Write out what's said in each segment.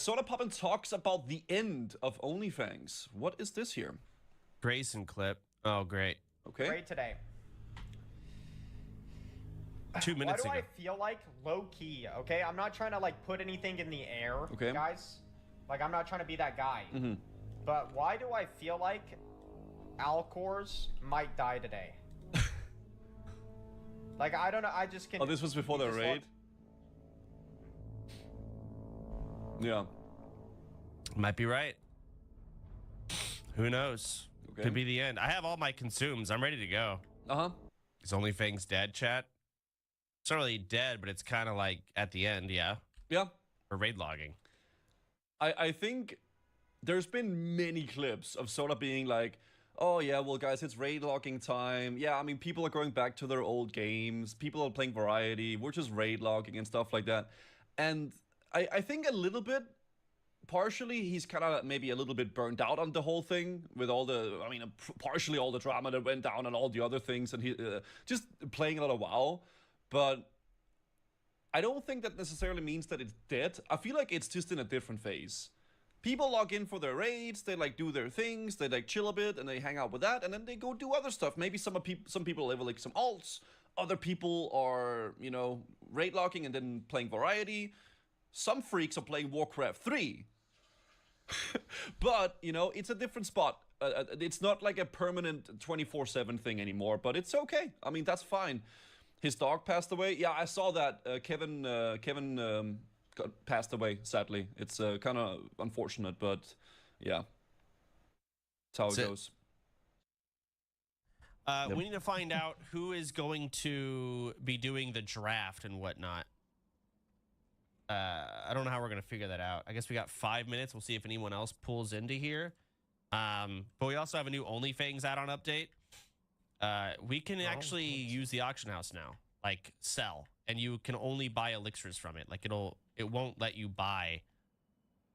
Soda Poppin talks about the end of OnlyFans. What is this here? Grayson clip. Oh, great. Okay. Great today. 2 minutes ago. Why do I feel like low key? Okay, I'm not trying to like put anything in the air, okay, guys. Like I'm not trying to be that guy. Mm-hmm. But why do I feel like Alcors might die today? Like I don't know. I just can. Oh, this was before the raid. Yeah. Might be right. Who knows? Okay. Could be the end. I have all my consumes. I'm ready to go. Uh-huh. Is OnlyFans dead, chat? It's not really dead, but it's kind of like at the end, yeah? Yeah. Or raid logging. I think there's been many clips of Soda being like, oh yeah, well guys, it's raid logging time. Yeah, I mean, people are going back to their old games. People are playing variety. We're just raid logging and stuff like that. And I think a little bit, partially, he's kind of maybe a little bit burned out on the whole thing with all the, I mean, partially all the drama that went down and all the other things, and he just playing a lot of WoW. But I don't think that necessarily means that it's dead. I feel like it's just in a different phase. People log in for their raids, they like do their things, they like chill a bit, and they hang out with that, and then they go do other stuff. Maybe some people level like some alts, other people are, you know, raid logging and then playing variety. Some freaks are playing Warcraft 3. But, you know, it's a different spot. It's not like a permanent 24/7 thing anymore, but it's okay. I mean, that's fine. His dog passed away. Yeah, I saw that. Kevin got passed away, sadly. It's kind of unfortunate, but yeah. That's how it goes. Yep. We need to find out who is going to be doing the draft and whatnot. I don't know how we're going to figure that out. I guess we got 5 minutes. We'll see if anyone else pulls into here. But we also have a new OnlyFans add-on update. We can actually use the auction house now, like sell, and you can only buy elixirs from it. Like it won't let you buy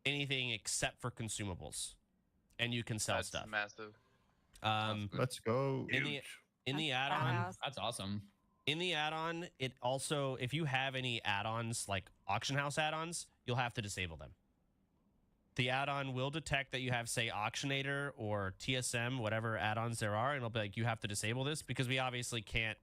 anything except for consumables, and you can sell stuff. Massive. Let's go. In the add-on, That's awesome. in the add-on, it also, if you have any add-ons like auction house add-ons, you'll have to disable them. The add-on will detect that you have, say, Auctionator or TSM, whatever add-ons there are, and it'll be like, you have to disable this, because we obviously can't,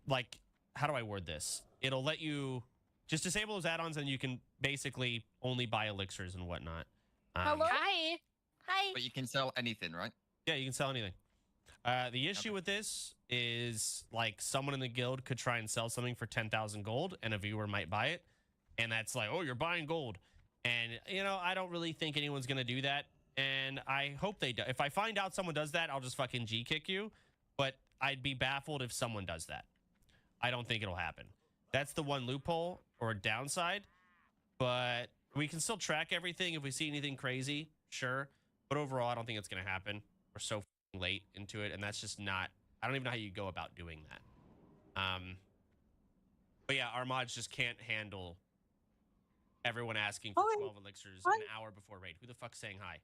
like, how do I word this? It'll let you just disable those add-ons, and you can basically only buy elixirs and whatnot. Hello? Hi. Hi. But you can sell anything, right? Yeah, you can sell anything. The issue with this is, like, someone in the guild could try and sell something for 10,000 gold, and a viewer might buy it, and that's like, oh, you're buying gold. And, you know, I don't really think anyone's going to do that, and I hope they do. If I find out someone does that, I'll just fucking G-kick you, but I'd be baffled if someone does that. I don't think it'll happen. That's the one loophole or downside, but we can still track everything. If we see anything crazy, sure, but overall, I don't think it's going to happen. We're so late into it, and that's just not, I don't even know how you go about doing that. But yeah, our mods just can't handle everyone asking for 12 elixirs an hour before raid. Who the fuck's saying hi?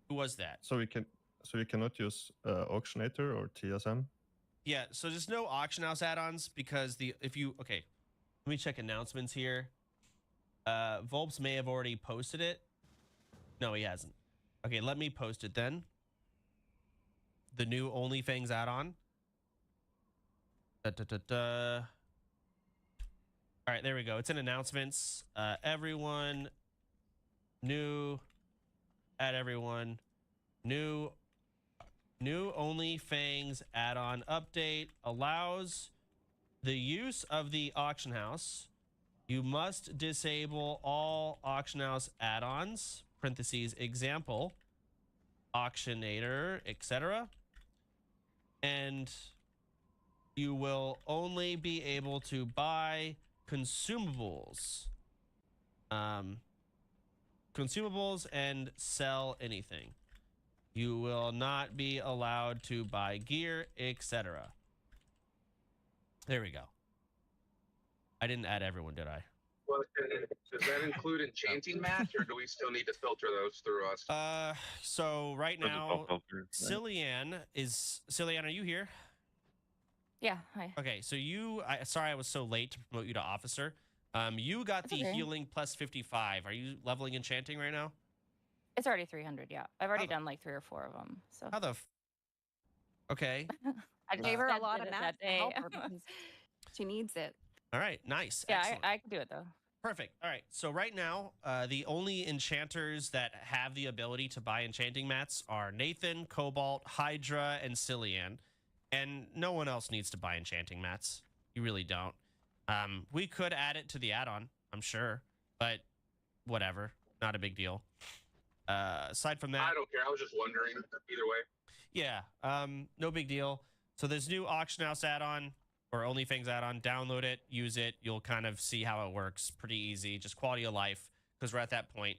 Who was that? So we cannot use Auctionator or TSM. Yeah, so there's no auction house add-ons because okay, let me check announcements here. Volps may have already posted it. No, he hasn't. Okay, let me post it then. The new OnlyFans add-on. All right, there we go. It's in announcements. Everyone, new, add everyone, new OnlyFans add-on update allows the use of the auction house. You must disable all auction house add-ons, parentheses, example, auctionator, etc. And you will only be able to buy consumables. Consumables and sell anything. You will not be allowed to buy gear, etc. There we go. I didn't add everyone, did I? Well, does that include enchanting mats, or do we still need to filter those through us? So right now, Cillian, are you here? Yeah, hi. Okay, so sorry I was so late to promote you to officer. You got That's the okay. healing plus 55. Are you leveling enchanting right now? It's already 300, yeah. I've already Oh. done like 3 or 4 of them, so. How the Okay. I Gave her a spent lot it of that mats to day. help her because she needs it. All right, nice. Yeah, Excellent. I can do it though. Perfect. All right. So right now, the only enchanters that have the ability to buy enchanting mats are Nathan, Cobalt, Hydra, and Cillian. And no one else needs to buy enchanting mats. You really don't. We could add it to the add-on, I'm sure, but whatever. Not a big deal. Aside from that, I don't care. I was just wondering. Either way. yeah, no big deal. So there's new auction house add-on or OnlyFans add-on. Download it, use it. You'll kind of see how it works. Pretty easy, just quality of life because we're at that point.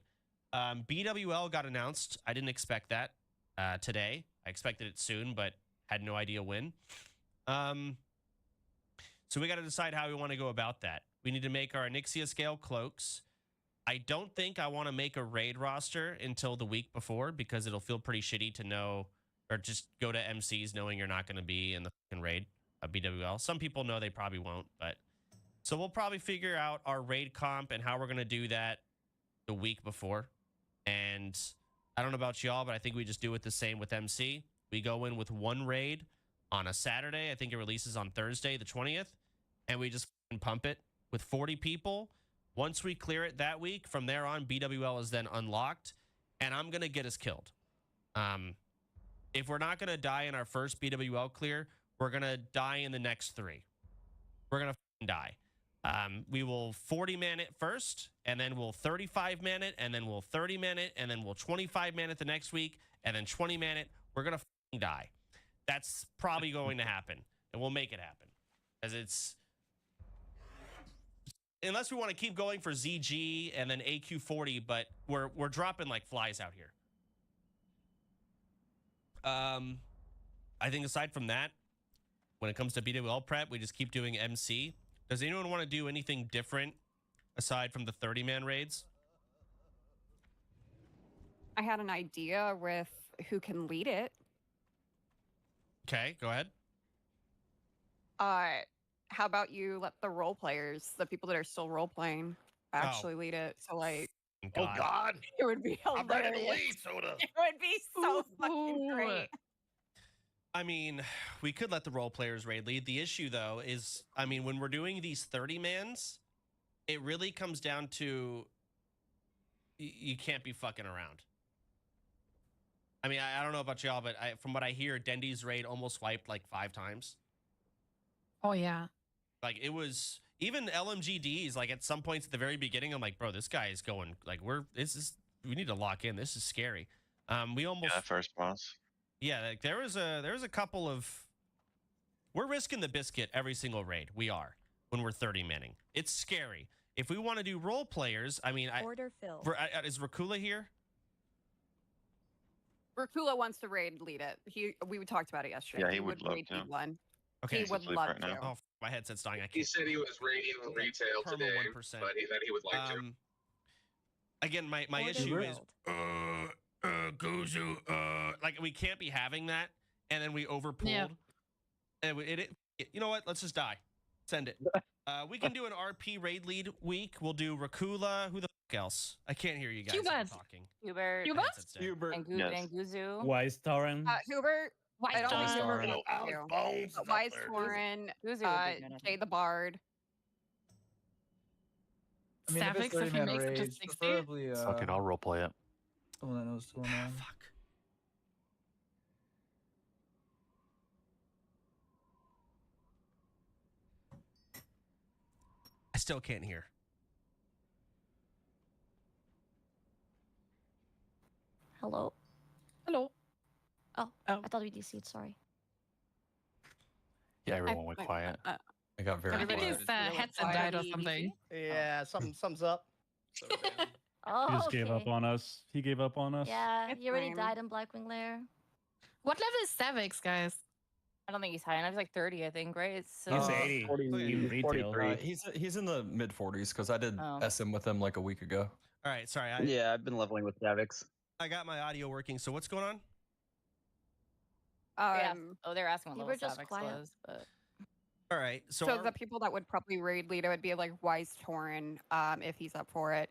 BWL got announced. I didn't expect that today. I expected it soon, but had no idea when. So we got to decide how we want to go about that. We need to make our Onyxia scale cloaks. I don't think I want to make a raid roster until the week before because it'll feel pretty shitty to know or just go to MCs knowing you're not going to be in the fucking raid of BWL. Some people know they probably won't, but so we'll probably figure out our raid comp and how we're going to do that the week before. And I don't know about y'all, but I think we just do it the same with MC. We go in with one raid on a Saturday. I think it releases on Thursday, the 20th, and we just pump it with 40 people. Once we clear it that week, from there on, BWL is then unlocked, and I'm going to get us killed. If we're not going to die in our first BWL clear, we're going to die in the next 3. We're going to die. We will 40-man it first, and then we'll 35-man it, and then we'll 30-man it, and then we'll 25-man it the next week, and then 20-man it. We're going to die. That's probably going to happen, and we'll make it happen. As it's... Unless we want to keep going for ZG and then AQ40, but we're dropping like flies out here. I think aside from that, when it comes to BWL prep, we just keep doing MC. Does anyone want to do anything different aside from the 30-man raids? I had an idea with who can lead it. Okay, go ahead. How about you let the role players, the people that are still role playing, actually lead it? So like, God. Oh God! it would be hilarious. I'm ready to leave, Soda. It would be so fucking great. I mean, we could let the role players raid lead. The issue, though, is, I mean, when we're doing these 30-mans, it really comes down to you can't be fucking around. I mean, I don't know about y'all, but from what I hear, Dendy's raid almost wiped like 5 times. Oh, yeah. Like, it was... Even LMGDs, like, at some points at the very beginning, I'm like, bro, this guy is going... Like, we need to lock in. This is scary. We almost... Yeah, first boss. Yeah, like there was a couple of... We're risking the biscuit every single raid. We are. When we're 30-manning. It's scary. If we want to do role players, I mean... Order filled. Is Rakula here? Rakula wants to raid lead it. We talked about it yesterday. Yeah, he would love raid to. lead one. Okay. He would love to. Oh, my headset's dying. I can't. He said he was raiding retail Perma today, 1%. but that he would like to. Again, my Order issue is filled. Gozu, like we can't be having that, and then we overpulled. Yeah. And you know what? Let's just die. Send it. We can do an RP raid lead week. We'll do Rakula. Who the fuck else? I can't hear you guys. I'm talking. Hubert Hubert? and Guzu. Wise Tauren. Hubert. I don't think Hubert Hello, wants Alex to. Bones. But Wise Torin, Guzu would be good, I Jay think. the Bard. I mean, if it's Savix, if he 30-man makes it to raids, 60. preferably Fuck it, I'll roleplay it. someone that knows what's going on. Fuck. I still can't hear. Hello? Hello. Oh, Oh. I thought we DC'd, sorry. Yeah, everyone went quiet. I got very Everybody's quiet. headset died or something. Yeah, something's up. So, Oh, He just gave okay. up on us. He gave up on us. Yeah, It's he already fine. died in Blackwing Lair. What level is Savix, guys? I don't think he's high enough. He's like 30, I think, right? So He's 80. 40, in retail. he's in the mid 40s because I did Oh. SM with him like a week ago. All right, sorry. Yeah, I've been leveling with Davix. I got my audio working. So what's going on? they're asking what You level were just Savix quiet. was, but All right. So, So the people that would probably raid lead it would be like Wise Torin, if he's up for it.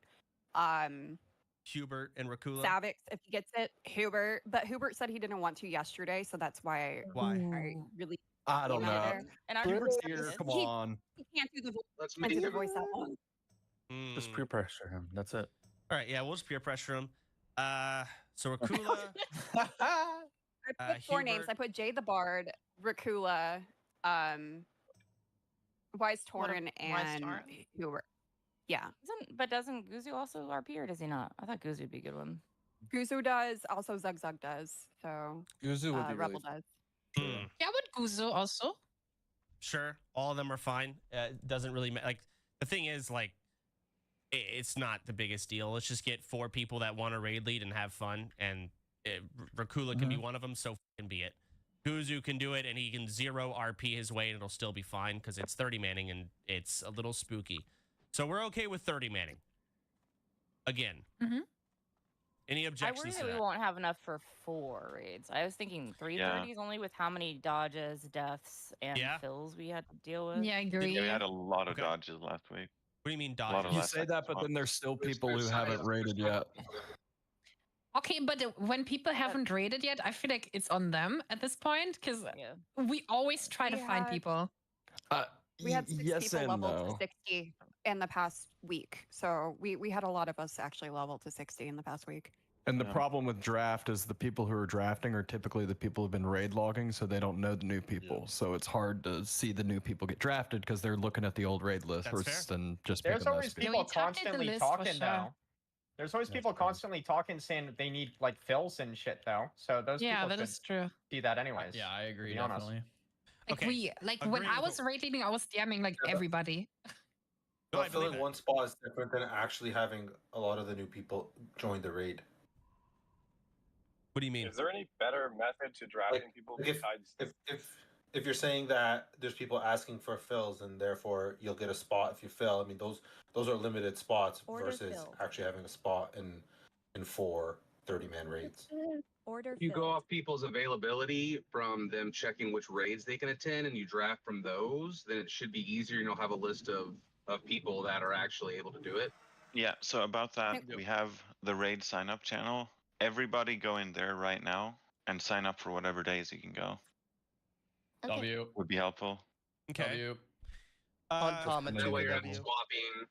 Hubert and Rakula. Savix, if he gets it. Hubert, but Hubert said he didn't want to yesterday, so that's why. Why? I really. I don't came out of know. there. And our Hubert's Hubert's here. is- Come on. He can't do the voice. Let's Can't make do the it. voice that long. Just peer pressure him. That's it. All right. Yeah, we'll just peer pressure him. So Rakula. I put four names. Hubert. I put Jade the Bard, Rakula, Wise What a- Torin, Wise and Torin? Hubert. Yeah. Doesn't Guzu also RP or does he not? I thought Guzu would be a good one. Guzu does. Also, Zugzug does. So Guzu would be Rebel really does. Hmm. Yeah, but Guzo also. Sure, all of them are fine. It doesn't really matter. Like the thing is, like, it's not the biggest deal. Let's just get 4 people that want to raid lead and have fun, and Rakula can be one of them. So can be it. Guzu can do it, and he can 0 RP his way, and it'll still be fine because it's 30 manning and it's a little spooky. So we're okay with 30 manning. Again. Mhm. Any I objections worry to that we that? won't have enough for 4 raids. I was thinking 330s only with how many dodges, deaths, and Yeah. fills we had to deal with. Yeah, I agree. Yeah, we had a lot of Okay. dodges last week. What do you mean lot of dodges? You last say that, but then there's still people who haven't rated yet. Okay, but when people haven't raided yet, I feel like it's on them at this point because Yeah. we always try to We find had- people. We had 6 yes people and leveled no. to 60 in the past week. So we had a lot of us actually leveled to 60 in the past week. And the Yeah. problem with draft is the people who are drafting are typically the people who've been raid logging, so they don't know the new people. So it's hard to see the new people get drafted because they're looking at the old raid list That's versus fair. than just There's picking those always people. people we talked at the constantly list for talking sure. though. There's always That's people true. constantly talking saying that they need like fills and shit though. So those Yeah, people that should is true. do that anyways. Yeah, I agree. be honest. Definitely. Like Okay, when agree I with was raid leading, I was DMing like Yeah, but- everybody. No, I But believe filling it. one spot is different than actually having a lot of the new people join the raid. What do you mean? Is there any better method to drafting Like, people if- besides? If you're saying that there's people asking for fills and therefore you'll get a spot if you fill, I mean those are limited spots Order versus fill. actually having a spot in 4 30-man raids. Order You go filled. off people's availability from them checking which raids they can attend, and you draft from those. Then it should be easier. You'll have a list of people that are actually able to do it. Yeah, so about that, Yep. we have the raid sign up channel. Everybody go in there right now and sign up for whatever days you can go. Okay. W. Would be helpful. Okay. W. Uncommon That way you're not W. swapping,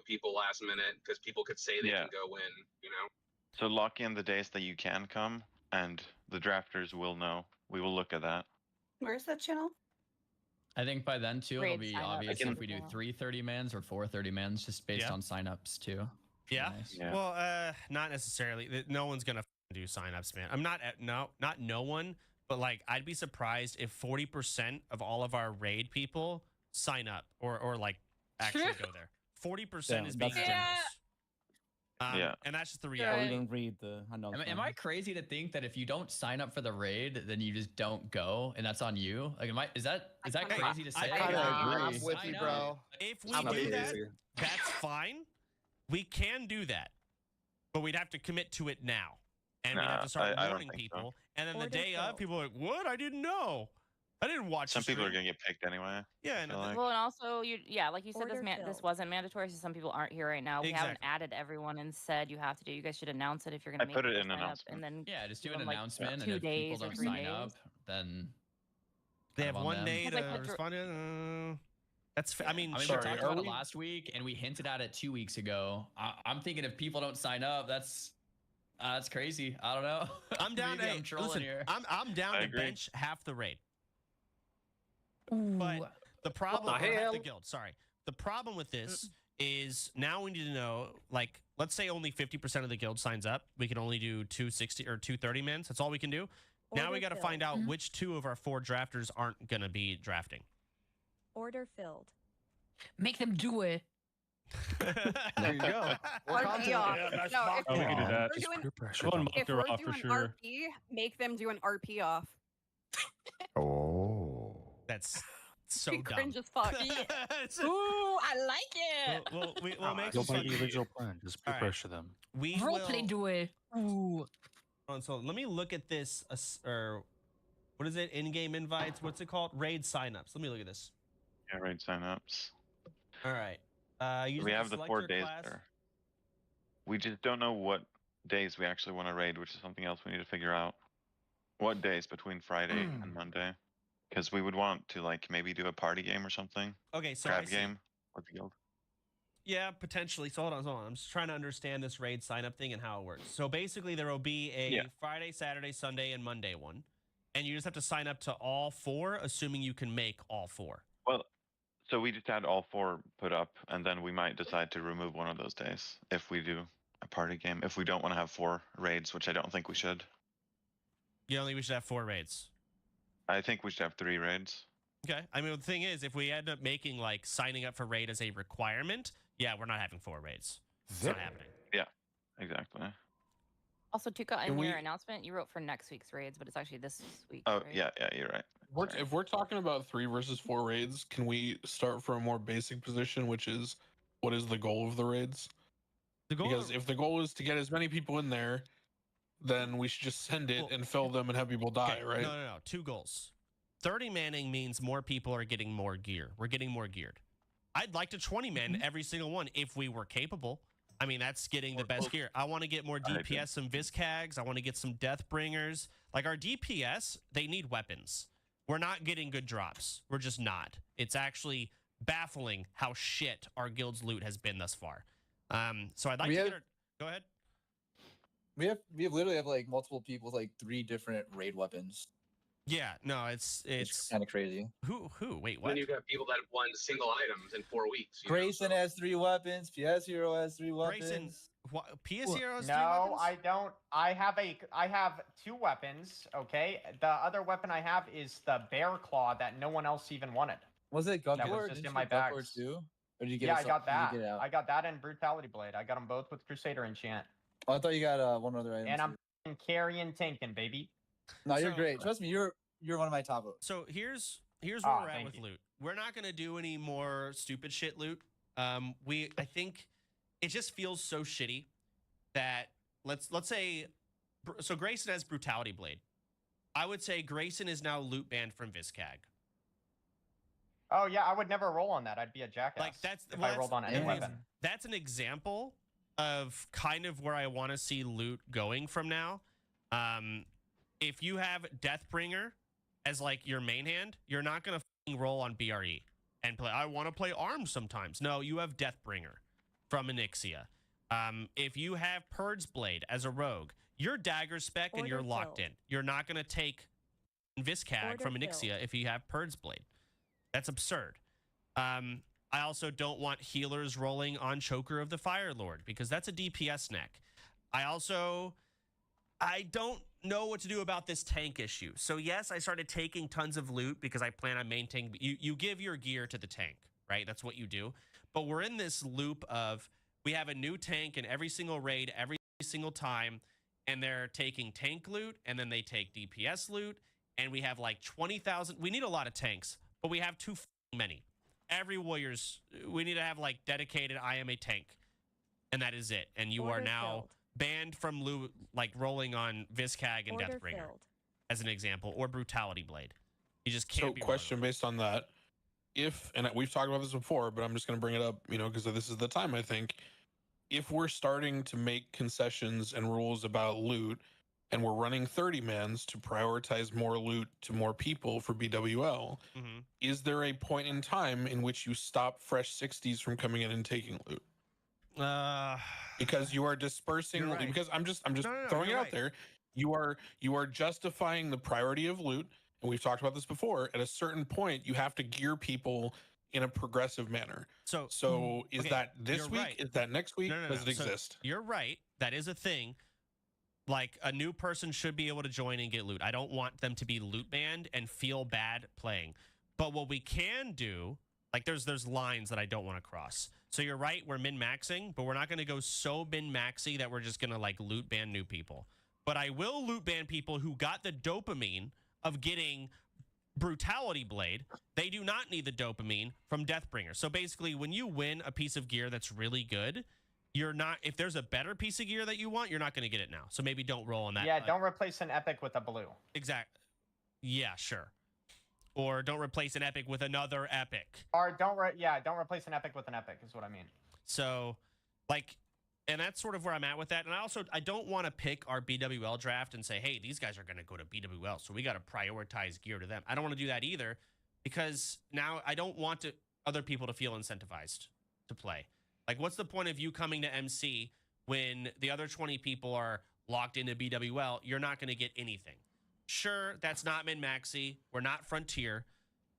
people last minute because people could say they Yeah. can go in. So lock in the days that you can come, and the drafters will know. We will look at that. Where's that channel? I think by then too, it'll Raid be sign up. obvious Again- if we do 3 30-mans or 4 30-mans just based Yeah. on signups too. Yeah. Nice. Yeah. Well, not necessarily. No one's gonna do signups, man. I'm not not no one, but like I'd be surprised if 40% of all of our raid people sign up or like actually go there. 40% Yeah, is being that's- generous. Yeah. And that's just the Or reality. even read the announcement. Am I crazy to think that if you don't sign up for the raid, then you just don't go, and that's on you? Like, is that kinda- crazy to I say? kinda agree. I'm with I you, know. bro. If we I'm do with that, you. that's fine. We can do that, but we'd have to commit to it now, and we'd have Nah, to start I don't warning think so. people. And then the Order day of, filled. people are like, "What? I didn't know. I didn't watch." Some the people are stream." gonna get picked anyway. Yeah, and feel like. Well, and also, like you said, Order this filled. wasn't mandatory, so some people aren't here right now. We haven't Exactly. added everyone and said you have to do. You guys should announce it if you're going to I make put it people in sign up, announcement. and then Yeah, just do give an them, like, announcement, 2 and if people days or don't 3 sign days. up, then they kind have of on one them. day to Because, like, the respond. That's. I mean, I mean, sure. we talked about it last week, and we hinted at it 2 weeks ago. I'm thinking if people don't sign up, that's crazy. I don't know. I'm down Maybe to I'm trolling listen. here. I'm down I to agree. bench half the raid. Ooh. But the problem the with hell? the guild, sorry. The problem with this is now we need to know, like, let's say only 50% of the guild signs up. We can only do 260 or 230 men. That's all we can do. Now we Order got to filled. find out which 2 of our 4 drafters aren't going to be drafting. Order filled. Make them do it. There you go. Work on RP to off. it. No, if Oh, we can do we're that. Just doing- peer pressure Everyone them. mock if her we're off for doing sure. RP, make them do an RP off. Oh. That's so He dumb. cringe as fuck. It's- Ooh, I like it. we'll make Go some by the fun- original plan. Just peer Alright. pressure them. We Roleplay will. do it. Ooh. So let me look at this, or what is it? In-game invites. What's it called? Raid signups. Let me look at this. Yeah, raid signups. All right. You We just have the select 4 your days class. there. We just don't know what days we actually want to raid, which is something else we need to figure out. What days between Friday and Monday? Because we would want to like maybe do a party game or something. Okay, so Crab I see. game with the guild. Yeah, potentially. So hold on. I'm just trying to understand this raid sign up thing and how it works. So basically, there will be a Friday, Saturday, Sunday, and Monday one, and you just have to sign up to all 4, assuming you can make all 4. Well, so we just had all 4 put up, and then we might decide to remove one of those days if we do a party game. If we don't want to have 4 raids, which I don't think we should. You don't think we should have 4 raids? I think we should have 3 raids. Okay. I mean, the thing is, if we end up making like signing up for raid as a requirement, yeah, we're not having 4 raids. It's not happening. Yeah, exactly. Also, Tuka, in Can your we- announcement, you wrote for next week's raids, but it's actually this week. Oh, right? yeah, you're right. If we're talking about 3 versus 4 raids, can we start from a more basic position, which is what is the goal of the raids? Because if the goal is to get as many people in there, then we should just send it and fill them and have people die, Okay, right? No. 2 goals. 30 manning means more people are getting more gear. We're getting more geared. I'd like to 20 man every single one if we were capable. I mean, that's getting the best gear. I want to get more DPS, some Viscags. I want to get some Deathbringers. Like our DPS, they need weapons. We're not getting good drops. We're just not. It's actually baffling how shit our guild's loot has been thus far. So I'd like to get our... Go ahead. We literally have like multiple people with like 3 different raid weapons. Yeah, no, it's kind of crazy. Who? Wait, what? Then you've got people that have won single items in 4 weeks. Grayson has 3 weapons. PS Hero has 3 weapons. Grayson, PS Hero has 3 No, weapons? I don't. I have 2 weapons. Okay, the other weapon I have is the bear claw that no one else even wanted. Was it Gunpowder? That was just Didn't in you my get bag. Gunpowder too? Or did you get Yeah, it I got did that. you get it out? I got that and Brutality Blade. I got them both with Crusader enchant. Oh, I thought you got one other item. And I'm too. carrying tanking, baby. No, you're So- great. Trust me, you're one of my top votes. So here's where Ah, we're at thank with you. loot. We're not gonna do any more stupid shit loot. I think it just feels so shitty that let's say so Grayson has Brutality Blade. I would say Grayson is now loot banned from Viscag. Oh yeah, I would never roll on that. I'd be a jackass. Like that's if well, I rolled on any that's- weapon. That's an example of kind of where I want to see loot going from now. If you have Deathbringer as like your main hand, you're not gonna roll on BRE and play. I want to play arms sometimes. No, you have Deathbringer from Onyxia. If you have Purge Blade as a rogue, you're dagger spec and you're Order locked filled. in. You're not gonna take Viscag Order from filled. Onyxia if you have Purge Blade. That's absurd. I also don't want healers rolling on Choker of the Fire Lord because that's a DPS neck. I don't know what to do about this tank issue. So yes, I started taking tons of loot because I plan on maintaining. You give your gear to the tank, right? That's what you do. But we're in this loop of we have a new tank in every single raid every single time, and they're taking tank loot and then they take DPS loot, and we have like 20,000. We need a lot of tanks, but we have too many. Every warriors, we need to have like dedicated. I am a tank, and that is it. And you are Order now filled. banned from loot, like rolling on Viscag and Order Deathbringer filled. as an example, or Brutality Blade. You just So, can't. be rolling question based on that: if, and we've talked about this before, but I'm just going to bring it up, because this is the time. I think if we're starting to make concessions and rules about loot, and we're running 30 mans to prioritize more loot to more people for BWL, Mhm. is there a point in time in which you stop fresh 60s from coming in and taking loot? Because you are dispersing. You're right. Because I'm just No, throwing it you're out right. there. You are justifying the priority of loot, and we've talked about this before. At a certain point, you have to gear people in a progressive manner. So is okay, that this you're week? right. Is that next week? No. Does it So exist? you're right. That is a thing. Like a new person should be able to join and get loot. I don't want them to be loot banned and feel bad playing. But what we can do, like there's lines that I don't want to cross. So you're right, we're min-maxing, but we're not going to go so min-maxy that we're just going to like loot ban new people. But I will loot ban people who got the dopamine of getting Brutality Blade. They do not need the dopamine from Deathbringer. So basically, when you win a piece of gear that's really good, you're not, if there's a better piece of gear that you want, you're not going to get it now. So maybe don't roll on that. Yeah, don't replace an epic with a blue. Exact. Yeah, sure. or don't replace an epic with another epic. Or don't replace an epic with an epic is what I mean. So, like, and that's sort of where I'm at with that. And I don't want to pick our BWL draft and say, hey, these guys are going to go to BWL, so we got to prioritize gear to them. I don't want to do that either, because now I don't want other people to feel incentivized to play. Like, what's the point of you coming to MC when the other 20 people are locked into BWL? You're not going to get anything. Sure, that's not min-maxy. We're not Frontier.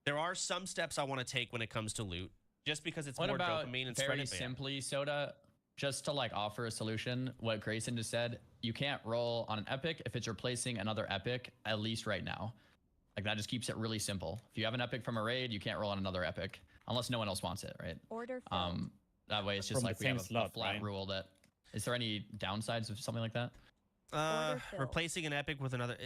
There are some steps I want to take when it comes to loot, just because it's What more about dopamine and very spread simply, Soda, just to like offer a solution, what Grayson just said, you can't roll on an epic if it's replacing another epic, at least right now. Like, that just keeps it really simple. If you have an epic from a raid, you can't roll on another epic unless no one else wants it, right? Order filled. That way it's just From like the we have same a slot, flat right? rule that. Is there any downsides of something like that? filled. Replacing an epic with another,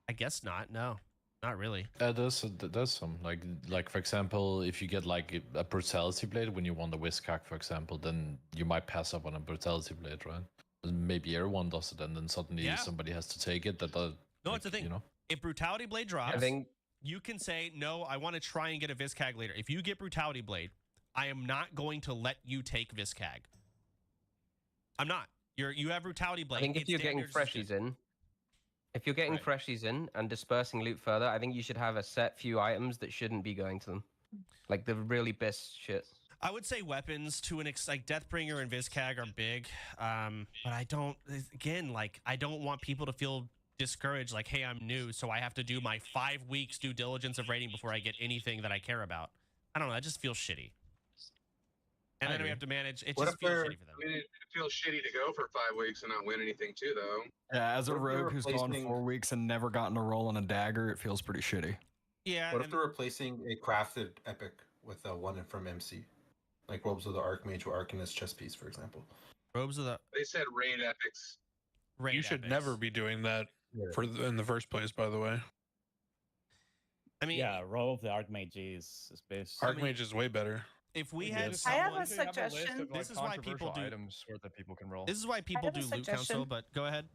I guess not. No, not really. There's some like for example, if you get like a brutality blade when you want the Whiskhack, for example, then you might pass up on a brutality blade, right? And maybe everyone does it, and then suddenly somebody has to take it. No, it's the thing. You know, if Brutality Blade drops, you can say, no, I want to try and get a Viscag later. If you get Brutality Blade, I am not going to let you take Viscag. I'm not. You have Brutality Blade. I think if you're getting freshies in, and dispersing loot further, I think you should have a set few items that shouldn't be going to them, like the really best shit. I would say weapons to an like Deathbringer and Viscag are big, but I don't. Again, like, I don't want people to feel discouraged. Like, hey, I'm new, so I have to do my 5 weeks due diligence of raiding before I get anything that I care about. I don't know. That just feels shitty. And then we have to manage. It just feels shitty for them. I mean, it feels shitty to go for 5 weeks and not win anything too, though. Yeah, as a What if they're rogue who's gone replacing- 4 weeks and never gotten a roll on a dagger, it feels pretty shitty. Yeah. What if they're replacing a crafted epic with a one from MC, like Robes of the Archmage or Arcanist chess piece, for example? Robes of the. They said raid epics. You should never be doing that in the first place, by the way. I mean, yeah, Roll of the Archmage is best. Archmage is way better. If we had I have a someone, suggestion. this is why people do items that people can roll. This is why people have a do loot council. suggestion. But go ahead.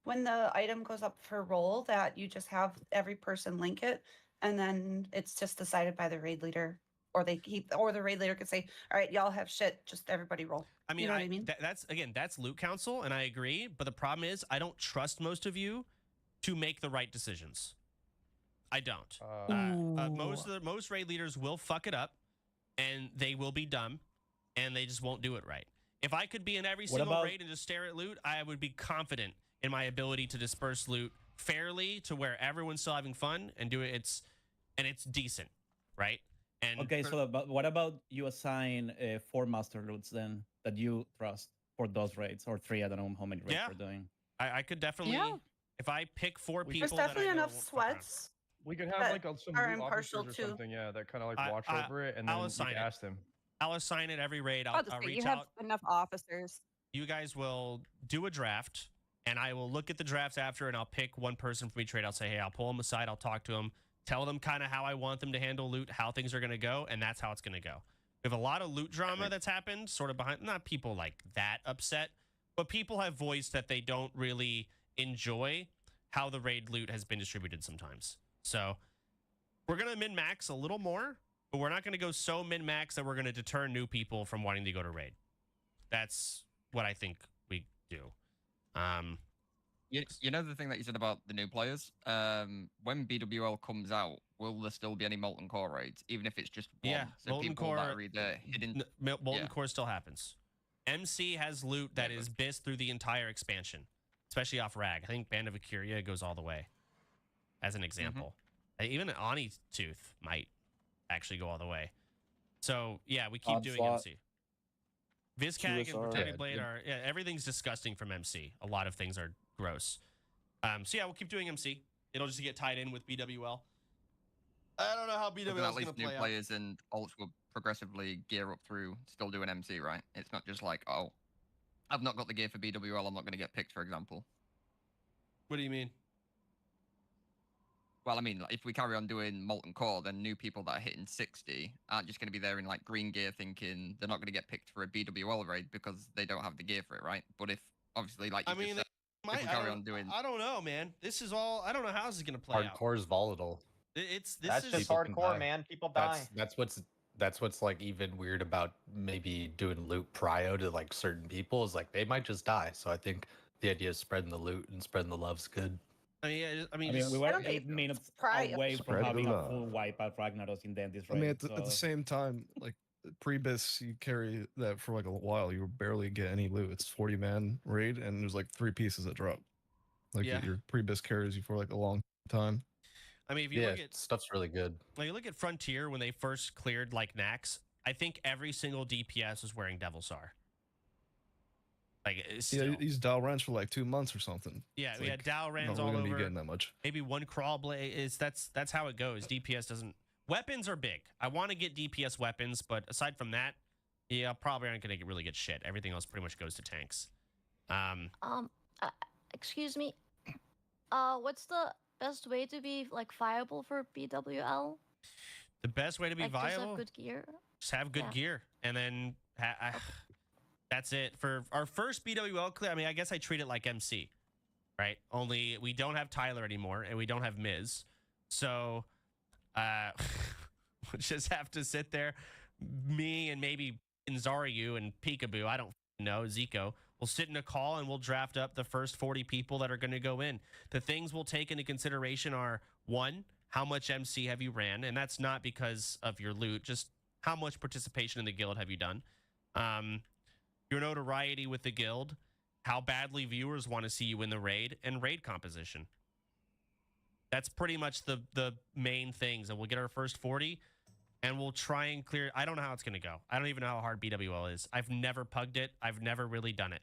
When the item goes up for roll, that you just have every person link it, and then it's just decided by the raid leader, or the raid leader could say, "All right, y'all have shit. Just everybody roll." I mean, you know what I mean? That's loot council, and I agree. But the problem is, I don't trust most of you to make the right decisions. I don't. Most raid leaders will fuck it up, and they will be dumb, and they just won't do it right. If I could be in every single raid and just stare at loot, I would be confident in my ability to disperse loot fairly to where everyone's still having fun and do it. It's decent, right? And Okay, but what about you assign 4 master loots then that you trust for those raids, or 3? I don't know how many raids we're doing. I could definitely, if I pick 4 people, There's definitely enough sweats. We could have that like some are loot impartial officers or too. something, yeah, that kind of like I- watch I- over it, and then I'll we assign can it. ask them. I'll assign it every raid. I'll I'll just say reach you have out. enough officers. You guys will do a draft, and I will look at the drafts after, and I'll pick one person from each raid. I'll say, hey, I'll pull them aside. I'll talk to them, tell them kind of how I want them to handle loot, how things are going to go, and that's how it's going to go. We have a lot of loot drama that's happened, sort of behind, not people like that upset, but people have voiced that they don't really enjoy how the raid loot has been distributed sometimes. So we're going to min-max a little more, but we're not going to go so min-max that we're going to deter new people from wanting to go to raid. That's what I think we do. You know the thing that you said about the new players? When BWL comes out, will there still be any Molten Core raids, even if it's just one? Yeah, So Molten people Core, that are either hidden... Molten Core still happens. MC has loot that is BIS through the entire expansion, especially off Rag. I think Band of Akuria goes all the way, as an example. Even an Ani Tooth might actually go all the way. So, yeah, we keep doing MC. Viscag and Protected Blade are... Yeah, everything's disgusting from MC. A lot of things are gross. So, yeah, we'll keep doing MC. It'll just get tied in with BWL. I don't know how BWL is At going least to new play out. players and alts will progressively gear up through still doing MC, right? It's not just like, oh, I've not got the gear for BWL, I'm not going to get picked, for example. What do you mean? Well, I mean, like, if we carry on doing Molten Core, then new people that are hitting 60 aren't just going to be there in like green gear thinking they're not going to get picked for a BWL raid because they don't have the gear for it, right? But if obviously, like, I mean, If we carry on doing. I don't know, man. This is all. I don't know how this is gonna play out. Hardcore is volatile. That's just hardcore, man. People die. That's what's like even weird about maybe doing loot prio to like certain people is like they might just die. So I think the idea of spreading the loot and spreading the love's good. I mean, yeah, I mean, we were 8 minutes away from Spread the having a love. full wipe at Ragnaros in this I mean, raid, at the so- same time, like pre-bis, you carry that for like a while. You barely get any loot. It's 40-man raid, and there's like 3 pieces that drop. Like Yeah. your pre-bis carries you for like a long time. I mean, if you Yeah, look at stuff's really good. like you look at Frontier when they first cleared like Nax, I think every single DPS was wearing Devil Sar. Like it's Yeah, still, these Dow Rents for like 2 months or something. yeah, It's we had like, Dow Rans not all really gonna over. be getting that much. Maybe one crawl blade is that's how it goes. DPS doesn't. Weapons are big. I want to get DPS weapons, but aside from that, yeah, probably aren't going to really get shit. Everything else pretty much goes to tanks. Excuse me. What's the best way to be like viable for BWL? The best way to be Like, viable, just have good gear. just have good Yeah. gear, and then that's it for our first BWL clear. I mean, I guess I treat it like MC, right? Only we don't have Tyler anymore, and we don't have Miz, so we'll just have to sit there. Me and maybe Zaryu and Peekaboo, I don't know, Zico, we'll sit in a call and we'll draft up the first 40 people that are going to go in. The things we'll take into consideration are, 1, how much MC have you ran? And that's not because of your loot, just how much participation in the guild have you done? Your notoriety with the guild, how badly viewers want to see you in the raid, and raid composition. That's pretty much the main things. And we'll get our first 40 and we'll try and clear. I don't know how it's going to go. I don't even know how hard BWL is. I've never pugged it. I've never really done it.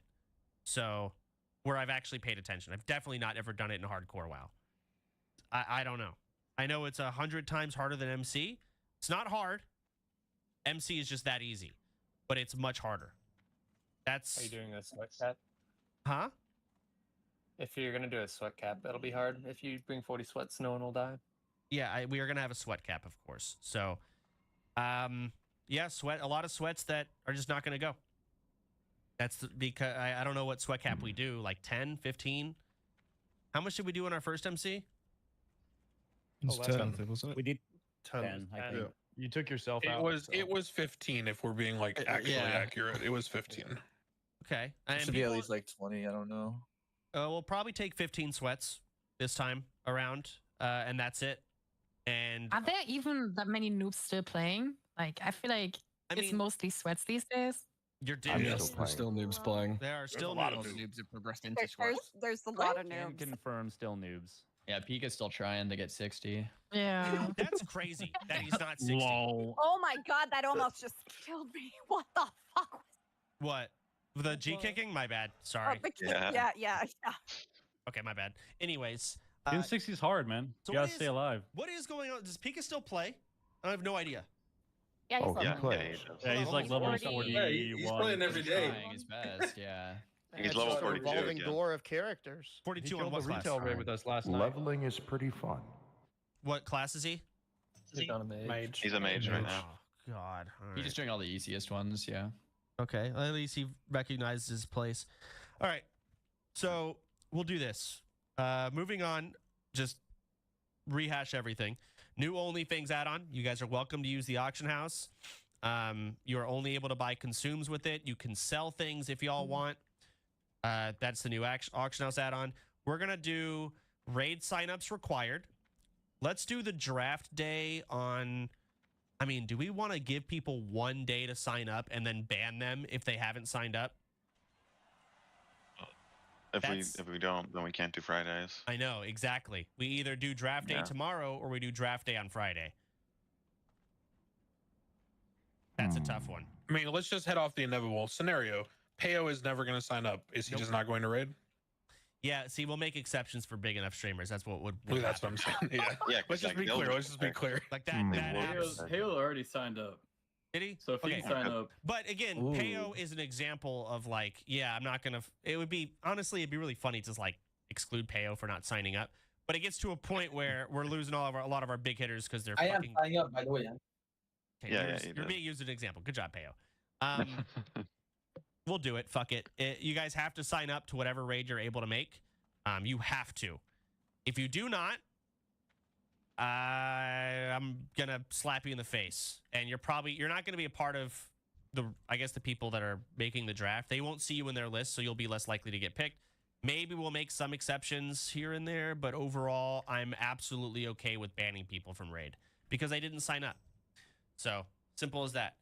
So where I've actually paid attention. I've definitely not ever done it in hardcore WoW. I don't know. I know it's 100 times harder than MC. It's not hard. MC is just that easy, but it's much harder. That's. Are you doing a sweat cap? Huh? If you're gonna do a sweat cap, that'll be hard. If you bring 40 sweats, no one will die. Yeah, we are gonna have a sweat cap, of course. So, yeah, sweat. A lot of sweats that are just not gonna go. That's because I don't know what sweat cap we do. Like 10, 15. How much did we do in our first MC? It's 10, I think, wasn't it? We did 10. I think. Yeah. You took yourself It out. was so- it was 15 if we're being like actually yeah. accurate. It was 15. Okay, and Should be at people- least like 20. I don't know. we'll probably take 15 sweats this time around, and that's it. And Are there even that many noobs still playing? Like, I feel like it's mean- mostly sweats these days. you're I'm dim. still noobs playing. There are still a lot noobs. of noobs have progressed into There's, sweats. there's a lot of Can noobs. confirm still noobs. Yeah, Pika's still trying to get 60. Yeah. That's crazy that he's not 60. Oh my god, that almost just killed me. What the fuck was What? The G kicking? My bad. Sorry. yeah. Okay, my bad. Anyways, Getting 60 is hard, man. so you what gotta is- stay alive. what is going on? Does Pika still play? I have no idea. Yeah, he's Oh, he leveling. plays. Yeah, he's like level 40. 41. Yeah, he's playing every day. Trying his best, yeah. He's It's level just a 42 revolving again. door of characters. 42 on what class? with us last night. Leveling is pretty fun. What class is he? He's on a mage. He's a mage right now. Oh, God. All He's right. just doing all the easiest ones, yeah. Okay, at least he recognizes his place. All right, so we'll do this. Moving on, just rehash everything. New OnlyFans add-on. You guys are welcome to use the auction house. You are only able to buy consumes with it. You can sell things if y'all want. That's the new auction house add-on. We're gonna do raid signups required. Let's do the draft day on. I mean, do we want to give people 1 day to sign up and then ban them if they haven't signed up? If we don't, then we can't do Fridays. I know, exactly. We either do draft day Yeah. tomorrow or we do draft day on Friday. That's a tough one. I mean, let's just head off the inevitable scenario. Peo is never going to sign up. Is he just not going to raid? Yeah, see, we'll make exceptions for big enough streamers. That's what would Ooh, that's what I'm happen. saying. Yeah. Yeah, Let's just be clear. Let's just be clear. Like that happens. Halo already signed up. Did he? So if he can sign up. But again, Peo is an example of like, yeah, I'm not gonna. It would be honestly, it'd be really funny to like exclude Peo for not signing up. But it gets to a point where we're losing a lot of our big hitters because they're I am fucking. signing up, by the way. Okay, you're being used as an example. Good job, Peo. We'll do it. Fuck it. You guys have to sign up to whatever raid you're able to make. You have to. If you do not, I'm gonna slap you in the face, and you're not gonna be a part of the people that are making the draft. They won't see you in their list, so you'll be less likely to get picked. Maybe we'll make some exceptions here and there, but overall, I'm absolutely okay with banning people from raid because they didn't sign up. So simple as that.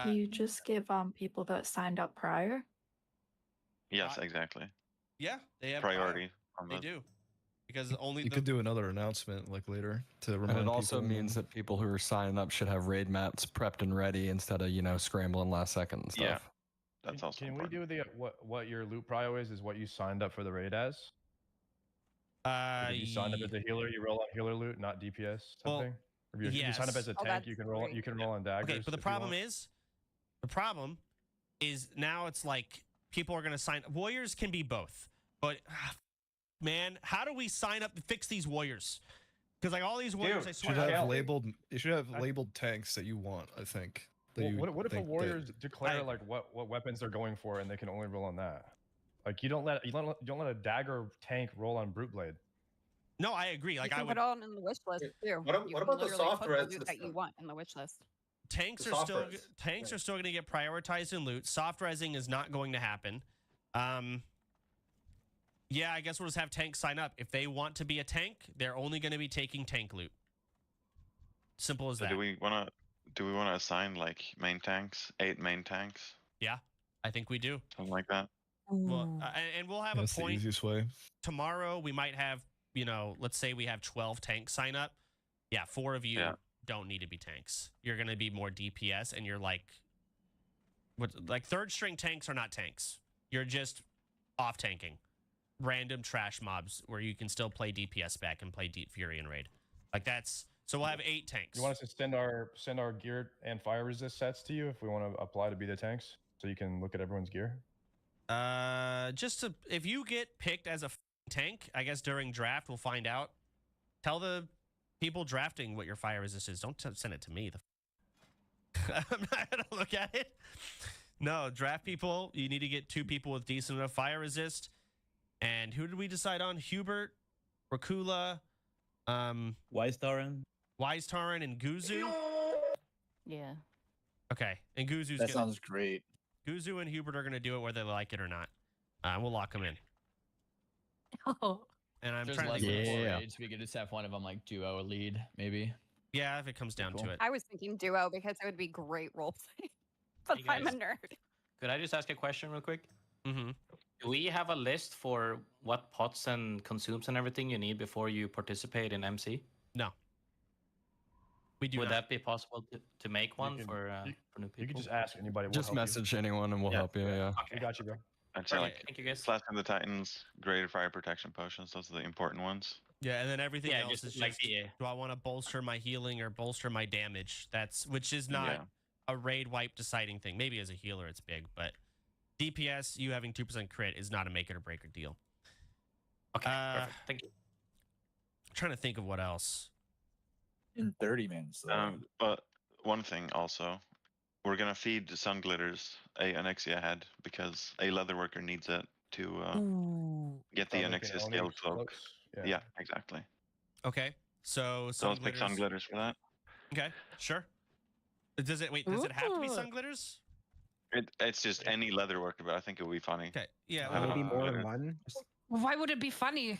You just give people that signed up prior. Yes, exactly. Yeah, they have priority. They do. Because only you could do another announcement like later to remind And it people. also means that people who are signing up should have raid mats prepped and ready instead of scrambling last second and stuff. Yeah, that's also Can important. we do the what your loot prio is what you signed up for the raid as? If you signed up as a healer, you roll on healer loot, not DPS something. If you sign up as a tank, you can roll on daggers. Okay, but the problem is now it's like people are going to sign. Warriors can be both, but man, how do we sign up to fix these warriors? Because like all these warriors, I swear, you should have labeled tanks that you want. I think. What if the warriors declare like what weapons they're going for, and they can only roll on that? Like you don't let a dagger tank roll on brute blade. No, I agree. Like you can put it on in the wish list too. What about the soft res loot that you want in the wish list? Tanks are still going to get prioritized in loot. Soft resing is not going to happen. Yeah, I guess we'll just have tanks sign up. If they want to be a tank, they're only going to be taking tank loot. Simple as that. Do we want to assign like main tanks, 8 main tanks? Yeah, I think we do. Something like that. Well, and we'll have a point. The easiest way. Tomorrow we might have, let's say we have 12 tanks sign up. Yeah, 4 of you don't need to be tanks. You're going to be more DPS, and you're like third string tanks are not tanks. You're just off tanking. Random trash mobs where you can still play DPS back and play Deep Fury and Raid. Like that's so we'll have 8 tanks. You want us to send our gear and fire resist sets to you if we want to apply to be the tanks, so you can look at everyone's gear? If you get picked as a tank, I guess during draft we'll find out. Tell the people drafting what your fire resist is. Don't send it to me. I'm not gonna look at it. No, draft people. You need to get 2 people with decent enough fire resist. And who did we decide on? Hubert, Rakula, Wise-Taran, and Guzu. Yeah. Okay, and Guzu's that sounds great. Guzu and Hubert are gonna do it whether they like it or not. We'll lock them in. Oh. And I'm There's trying less to than 4 think. raids. We could just have one of them like duo lead, maybe. Yeah, if it comes down to it. I was thinking duo because it would be great roleplay. But Hey, I'm a guys. nerd. Could I just ask a question real quick? Mm-hmm. Do we have a list for what pots and consumes and everything you need before you participate in MC? No. We do Would not. that be possible to make one for new people? You can just ask anybody. We'll Just help you. message anyone and we'll help you. Yeah. We got you, bro. I'd say Okay, like thank you, guys. Slash of the Titans, greater fire protection potions. Those are the important ones. Yeah, and then everything Yeah, else just is like just, the- do I want to bolster my healing or bolster my damage? Which is not Yeah. a raid wipe deciding thing. Maybe as a healer it's big, but DPS, you having 2% crit is not a make it or break or deal. Okay, perfect. Thank you. I'm trying to think of what else. In 30 minutes. But one thing also, we're gonna feed the sun glitters a Anexia head because a leatherworker needs it to get the So they can Anexia own scale each cloak. cloaks? Yeah, exactly. Okay, so So let's pick sun glitters for that. Okay, sure. Does it have to be sun glitters? It's just any leatherworker, but I think it would be funny. Okay, yeah. Have it Maybe on more glitter. than one. Why would it be funny?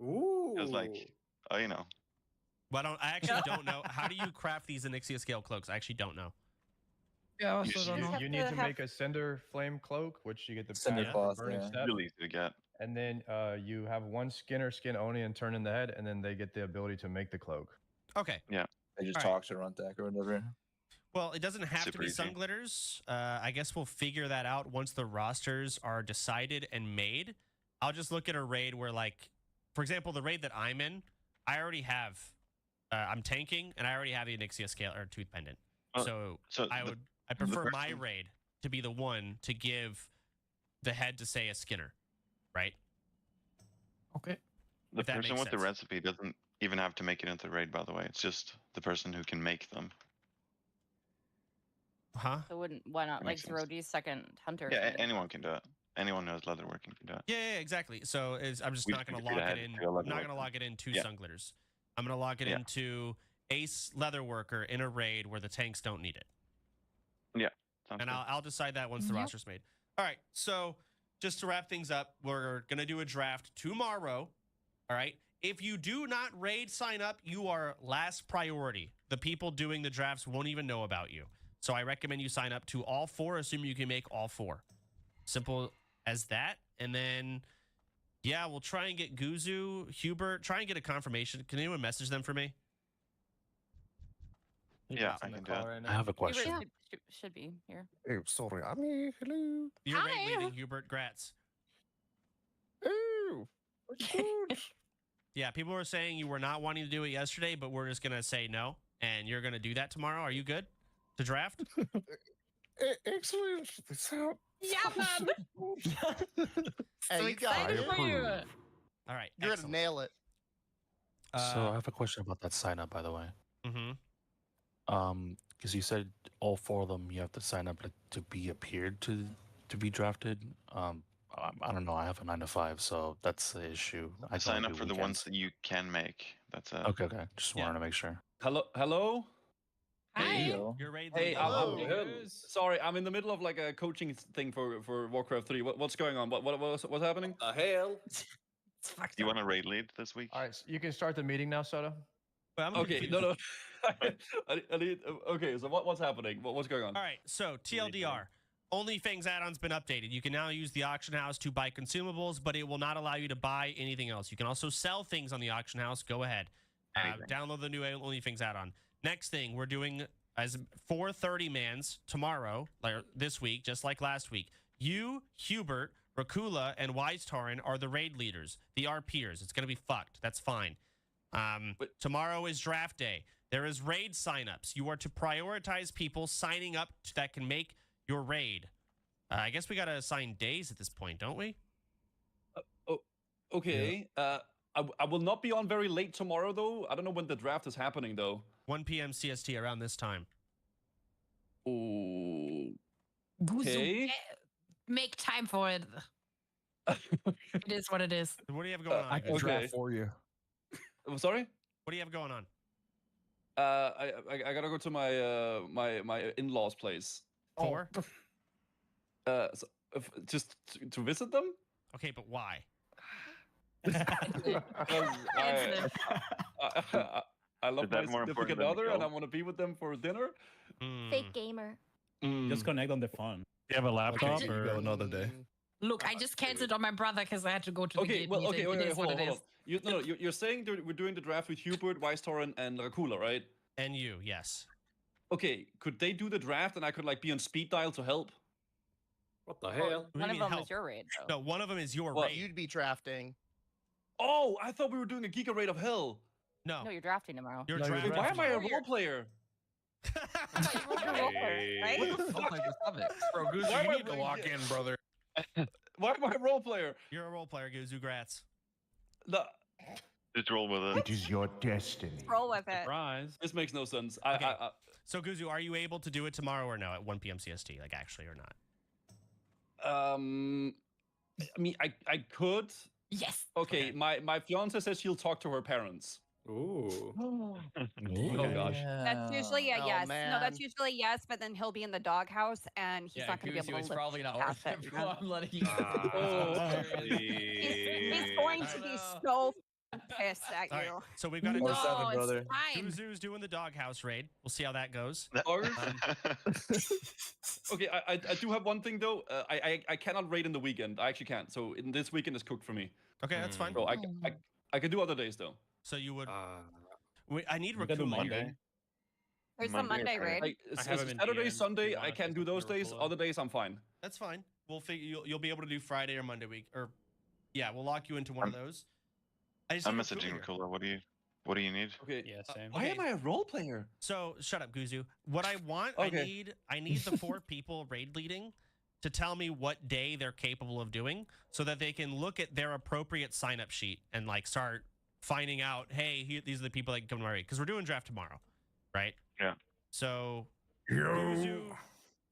Ooh. It's like, you know. Well, I actually don't know. How do you craft these Anixia scale cloaks? I actually don't know. Yeah, I also don't know. You need to make a cinder flame cloak, which you get the Cinder pattern cloth, burning yeah. step. Really easy to get. And then you have one skin only and turn in the head, and then they get the ability to make the cloak. Okay. Yeah. They just All right. talk to Runtak or whatever. Well, it doesn't have to Super be easy. sun glitters. I guess we'll figure that out once the rosters are decided and made. I'll just look at a raid where, like, for example, the raid that I'm in, I already have. I'm tanking, and I already have the Anixia scale or tooth pendant. So I prefer my raid to be the one to give the head to say a Skinner, right? Okay. The If that person makes with the sense. recipe doesn't even have to make it into the raid, by the way. It's just the person who can make them. Huh? So why not That like makes sense. Zerody's second hunter? or Yeah, something? anyone can do it. anyone who has leatherworking can do it. Yeah, exactly. So I'm just We not just going to need to lock figure it out in. how to I'm not going to leatherwork lock it in to Yeah. Sunglers. I'm going to lock it Yeah. into Ace Leatherworker in a raid where the tanks don't need it. Yeah. Sounds And good. I'll decide that once the roster's made. All right. So just to wrap things up, we're going to do a draft tomorrow. All right. If you do not raid sign up, you are last priority. The people doing the drafts won't even know about you. So I recommend you sign up to all 4, assuming you can make all 4. Simple as that. And then, yeah, we'll try and get Guzu, Hubert, try and get a confirmation. Can anyone message them for me? Yeah, I can do it. I have a question. Hubert should be here. Oh, sorry, I'm hello. You're raid leading, Hubert. Grats. Oh, Yeah, people were saying you were not wanting to do it yesterday, but we're just going to say no. And you're going to do that tomorrow. Are you good to draft? excellent. So, Yeah, man. Hey, So you got excited it. for you. All right. You're gonna nail it. So I have a question about that sign up, by the way. Mm-hmm. Because you said all 4 of them you have to sign up to be appeared to be drafted. I don't know. I have a 9 to 5, so that's the issue. I Sign don't up do for the ones weekends. that you can make. That's it. Okay. Just wanted to make sure. Hello. Hi. You're raid Hey, leading. sorry, I'm in the middle of like a coaching thing for Warcraft 3. What's going on? What's happening? Hell. Do you want to raid lead this week? All right, so you can start the meeting now, Soda. Okay, no. I need. Okay, so what's happening? What's going on? All right, so TLDR. OnlyFans add-on's been updated. You can now use the auction house to buy consumables, but it will not allow you to buy anything else. You can also sell things on the auction house. Go ahead. Download the new OnlyFans add-on. Next thing, we're doing as 4:30 mans tomorrow, like this week, just like last week. You, Hubert, Rakula, and Wisetarin are the raid leaders. The RPers. It's going to be fucked. That's fine. Tomorrow is draft day. There is raid signups. You are to prioritize people signing up that can make your raid. I guess we got to assign days at this point, don't we? Okay. I will not be on very late tomorrow, though. I don't know when the draft is happening, though. 1 p.m. CST around this time. Oh. Okay. Make time for it. It is what it is. What do you have going on? I can draft for you. I'm sorry? What do you have going on? I gotta go to my in-laws' place. For? Just to visit them. Okay, but why? I love Is that my more important significant than the other, and I goal? want to be with them for dinner. Fake gamer. Just connect on the phone. You have a laptop or go another day? Look, I just canceled on my brother because I had to go to the Okay, gate well, meeting. okay, It is hold what on. it is. You're saying that we're doing the draft with Hubert, Wisetorin, and Rakula, right? And you, yes. Okay, could they do the draft and I could like be on speed dial to help? What the hell? One of them is your raid, though. No, one of them is your Well, raid. You'd be drafting. Oh, I thought we were doing a Giga Raid of Hell. No, No, you're drafting tomorrow. you're No, you're drafting. Why am I a Oh, role player? Right? Bro, Goose, Why you am I need to really lock good? in, brother. Why am I a role player? You're a role player, Guzu. Grats. The, Just roll with it. It is your destiny. Roll with it. Surprise. this makes no sense. Okay. I So, Guzu, are you able to do it tomorrow or no at 1 p.m. CST? Like, actually, or not? I mean, I could. Yes. Okay, my fiance says she'll talk to her parents. Ooh. Oh gosh. That's usually a Oh, yes. No, man. that's usually yes, but then he'll be in the doghouse and he's not going to be able it's to probably not pass worth it. it, bro. I'm letting you. He's going to be so pissed at All you. right. So we've got a No, dog. it's fine. Guzu's doing the doghouse raid. We'll see how that goes. Okay, I do have one thing though. I cannot raid in the weekend. I actually can't. So in this weekend is cooked for me. Okay, that's fine. So I can do other days though. So you would. I need We can do Rakula Monday. here. There's the Monday raid. have him in Saturday, DM, Sunday, if you I want, can just do those do days. Rakula. Other days, I'm fine. That's fine. We'll figure. You'll be able to do Friday or Monday week, or yeah, we'll lock you into one of those. I just I'm need messaging Rakula here. Rakula. What do you need? Okay. Yeah, same. Why am I a role player? So shut up, Guzu. What I want, Okay. I need the 4 people raid leading to tell me what day they're capable of doing, so that they can look at their appropriate sign up sheet and like start finding out, hey, these are the people that can come to my raid, because we're doing draft tomorrow, right? Yeah. So Guzu,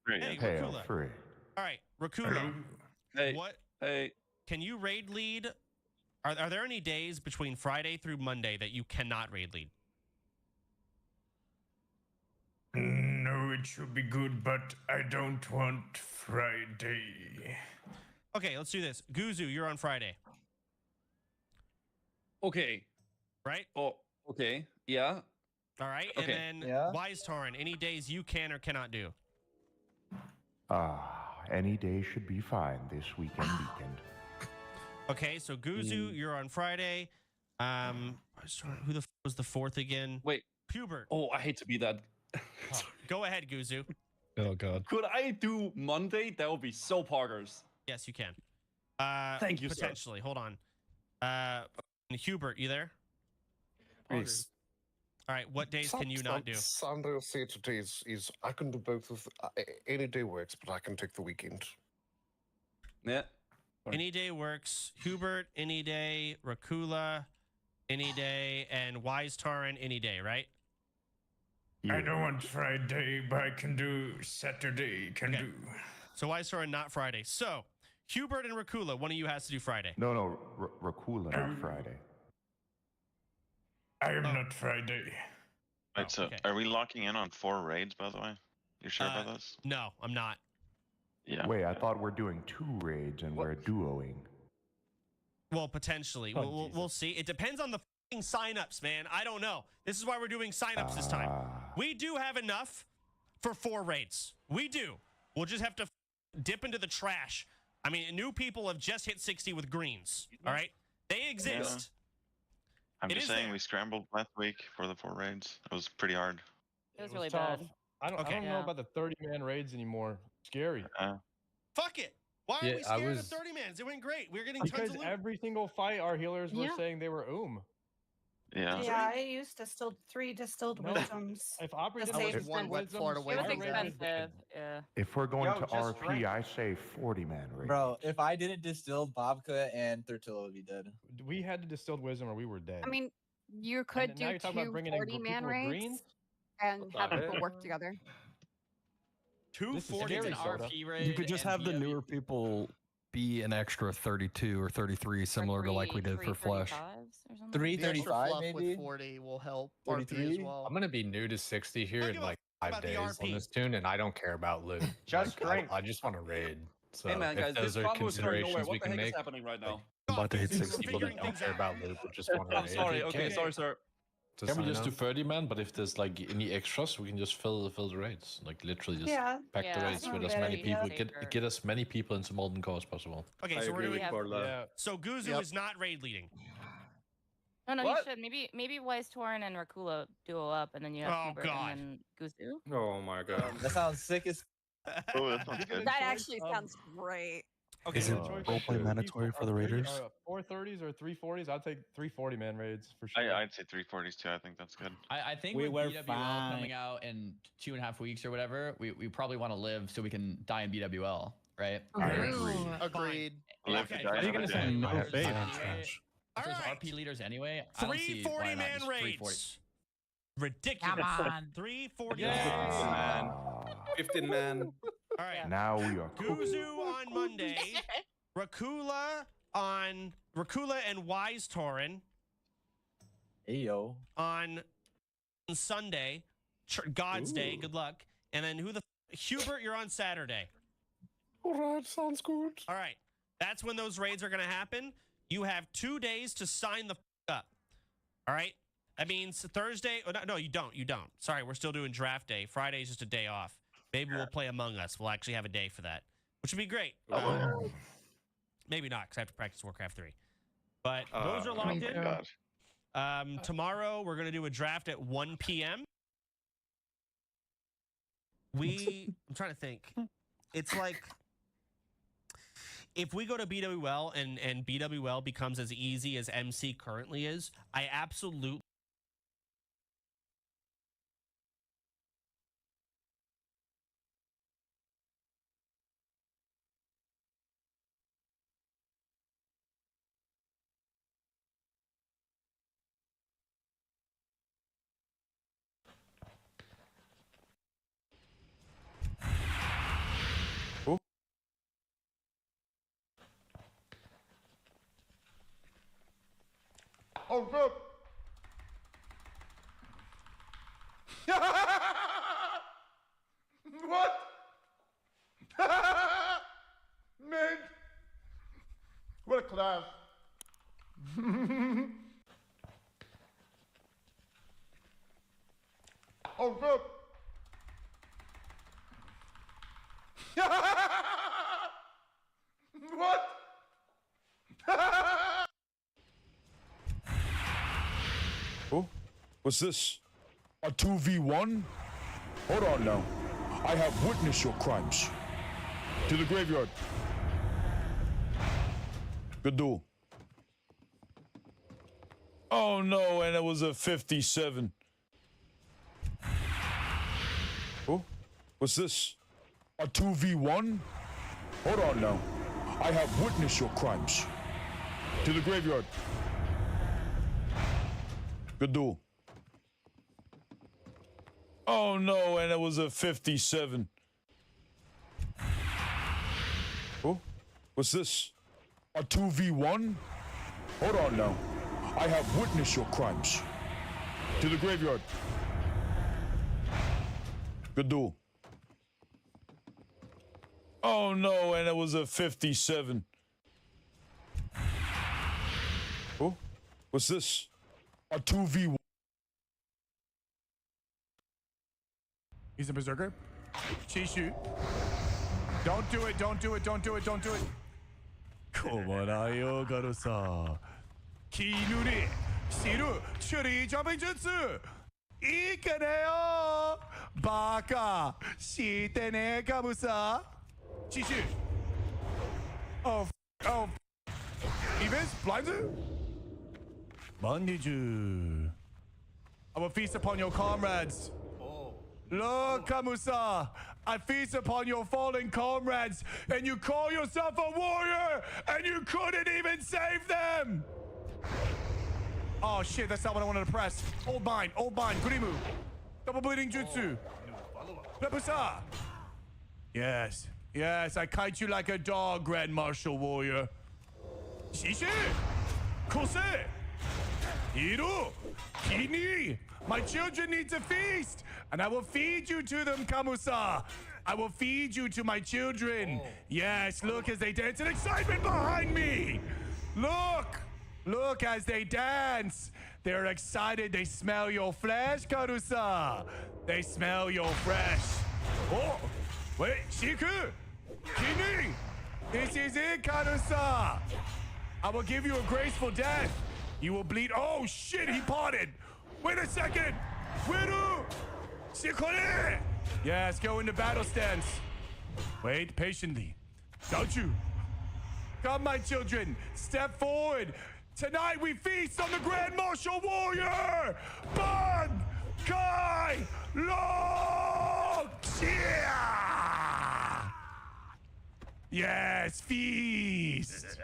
Great. hey, Hail Rakula. free. All right, Rakula. Hey, what? Hey. Can you raid lead? Are there any days between Friday through Monday that you cannot raid lead? No, it should be good, but I don't want Friday. Okay, let's do this. Guzu, you're on Friday. Okay. Right? Oh, okay. Yeah. All right. Okay. And then Yeah. Wise Tauren, any days you can or cannot do? Any day should be fine this weekend. Okay, so Guzu, you're on Friday. Who the f was the fourth again? Wait. Hubert. Oh, I hate to be that. Go ahead, Guzu. Oh God. Could I do Monday? That would be so poggers. Yes, you can. Thank you, sir. potentially. Hold on. Hubert, you there? Yes. All right. What days can you not do? Sunday or Saturday is I can do both of any day works, but I can take the weekend. Yeah. Any day works. Hubert, any day. Rakula, any day. And Wise Tauren, any day, right? I don't want Friday, but I can do Saturday. Can do. So Wise Tauren, not Friday. So Hubert and Rakula, one of you has to do Friday. No, Rakula, not Friday. I am not Friday. Right, so okay. are we locking in on 4 raids, by the way? You sure about this? No, I'm not. Yeah. Wait, I thought we're doing 2 raids and we're duoing. Well, potentially. We'll see. It depends on the f***ing signups, man. I don't know. This is why we're doing signups this time. We do have enough for 4 raids. We do. We'll just have to dip into the trash. I mean, new people have just hit 60 with greens. All right? They exist. I'm just saying we scrambled last week for the 4 raids. It was pretty hard. It was really tough. bad. I don't know about the 30-man raids anymore. Scary. Fuck it. Why are Yeah, we I scared was- of 30 mans? It went great. We were getting tons Because of loot. every single fight, our healers were saying they were Yeah. Yeah, I used 3 distilled No. wisdoms. If Opry The didn't same use thing. wisdoms, Florida our way It was raid was expensive. Yeah. If we're going Yo, to just RP, drink. I say 40-man raid. Bro, if I didn't distill, Bobka and Thurtilla would be dead. We had to distilled wisdom or we were dead. I mean, you could now do you're talking about 2 bringing in 40-man people with raids greens? and have the people heck? work together. Two This is 40 scary, an Soda. RP raid. You could just and have the BW newer people be an extra 32 or 33, similar to like we did for Flesh. 335 fluff maybe. with 40 will help RP as 33? well. I'm gonna be new to 60 here in like 5 about the days on RP. this tune, and I don't care about loot. Just drink. I just want to raid. So Hey man, if guys, those this are combo is going nowhere. considerations we What the can heck is make, happening right now? I'm about to hit We're 60 people that figuring don't things care out. about loot, but just want to I'm raid. sorry. Okay, sorry, sir. To Can we sign just do up. 30 man? But if there's like any extras, we can just fill the raids. Like literally just Yeah. pack the Yeah, raids that's with not as a many bad people. idea. Get as many people into Molten Core as possible. Okay, so we're agree doing. with Corla. Yeah. So Guzu Yep. is not raid leading. No, no, What? you should. Maybe Wise Tauren and Rakula duo up, and then you have Oh, Hubert God. and then Guzu. Oh my god. That sounds sick as. Oh, that sounds good. That actually sounds great. Okay, Is it roleplay mandatory for the raiders? 430s or 340s? I'd take 340-man raids for sure. I'd say 340s too. I think that's good. I think We with were BWL fine. coming out in 2.5 weeks or whatever, we probably want to live so we can die in BWL, right? Agreed. Live Okay. to die Are you another gonna day. say no I have faith? trash. If there's Alright. RP leaders anyway, I don't see why not 340-man just 340. raids. Ridiculous. Come on. 340 man. 15 man. All right. Now we are Guzu on Monday. Rakula and Wise Tauren Hey yo. on Sunday. God's Day. Good luck. And then Hubert, you're on Saturday. All right, sounds good. All right. That's when those raids are going to happen. You have 2 days to sign the up. All right. That means Thursday. Oh, no, you don't. You don't. Sorry, we're still doing draft day. Friday is just a day off. Maybe we'll play Among Us. We'll actually have a day for that, which would be great. Maybe not, because I have to practice Warcraft 3. But those are locked in. God. Tomorrow, we're going to do a draft at 1 p.m. I'm trying to think. It's like, if we go to BWL and BWL becomes as easy as MC currently is, I absolutely Oh, good. What? Man. What a class. Oh, good. What? Oh, what's this? A 2v1? Hold on now. I have witnessed your crimes. To the graveyard. Good duel. Oh no, and it was a 57. Oh, what's this? A 2v1? Hold on now. I have witnessed your crimes. To the graveyard. Good duel. Oh no, and it was a 57. Oh, what's this? A 2v1? Hold on now. I have witnessed your crimes. To the graveyard. Good duel. Oh no, and it was a 57. Oh, what's this? A 2v1. He's a berserker. Chishu. Don't do it, don't do it, don't do it, don't do it. 고마워요, 가로사. 기누리, 시루, 추리, 점핑 jutsu. 이까네요. 바카, 시테네, 가부사. Chishu. Oh, Evans, blinds. Bandiju. I will feast upon your comrades. Look, Kamusa, I feast upon your fallen comrades, and you call yourself a warrior, and you couldn't even save them! Oh shit, that's not what I wanted to press. Old bind, Kurimu. Double bleeding jutsu. Kamusa. Yes, I kite you like a dog, Grand Marshal Warrior. Shishi! Kose! Hiru! Kini! My children need to feast, and I will feed you to them, Kamusa. I will feed you to my children. Yes, look as they dance in excitement behind me. Look as they dance. They're excited. They smell your flesh, Karusa. They smell your flesh. Oh, wait, Shiku, Kini. This is it, Karusa. I will give you a graceful death. You will bleed. Oh shit, he potted. Wait a second! Wiru! Shikore! Yes, go into battle stance. Wait patiently. Don't you? Come, my children. Step forward. Tonight we feast on the Grand Marshal Warrior! Ban! Kai! Lo! Yes, feast!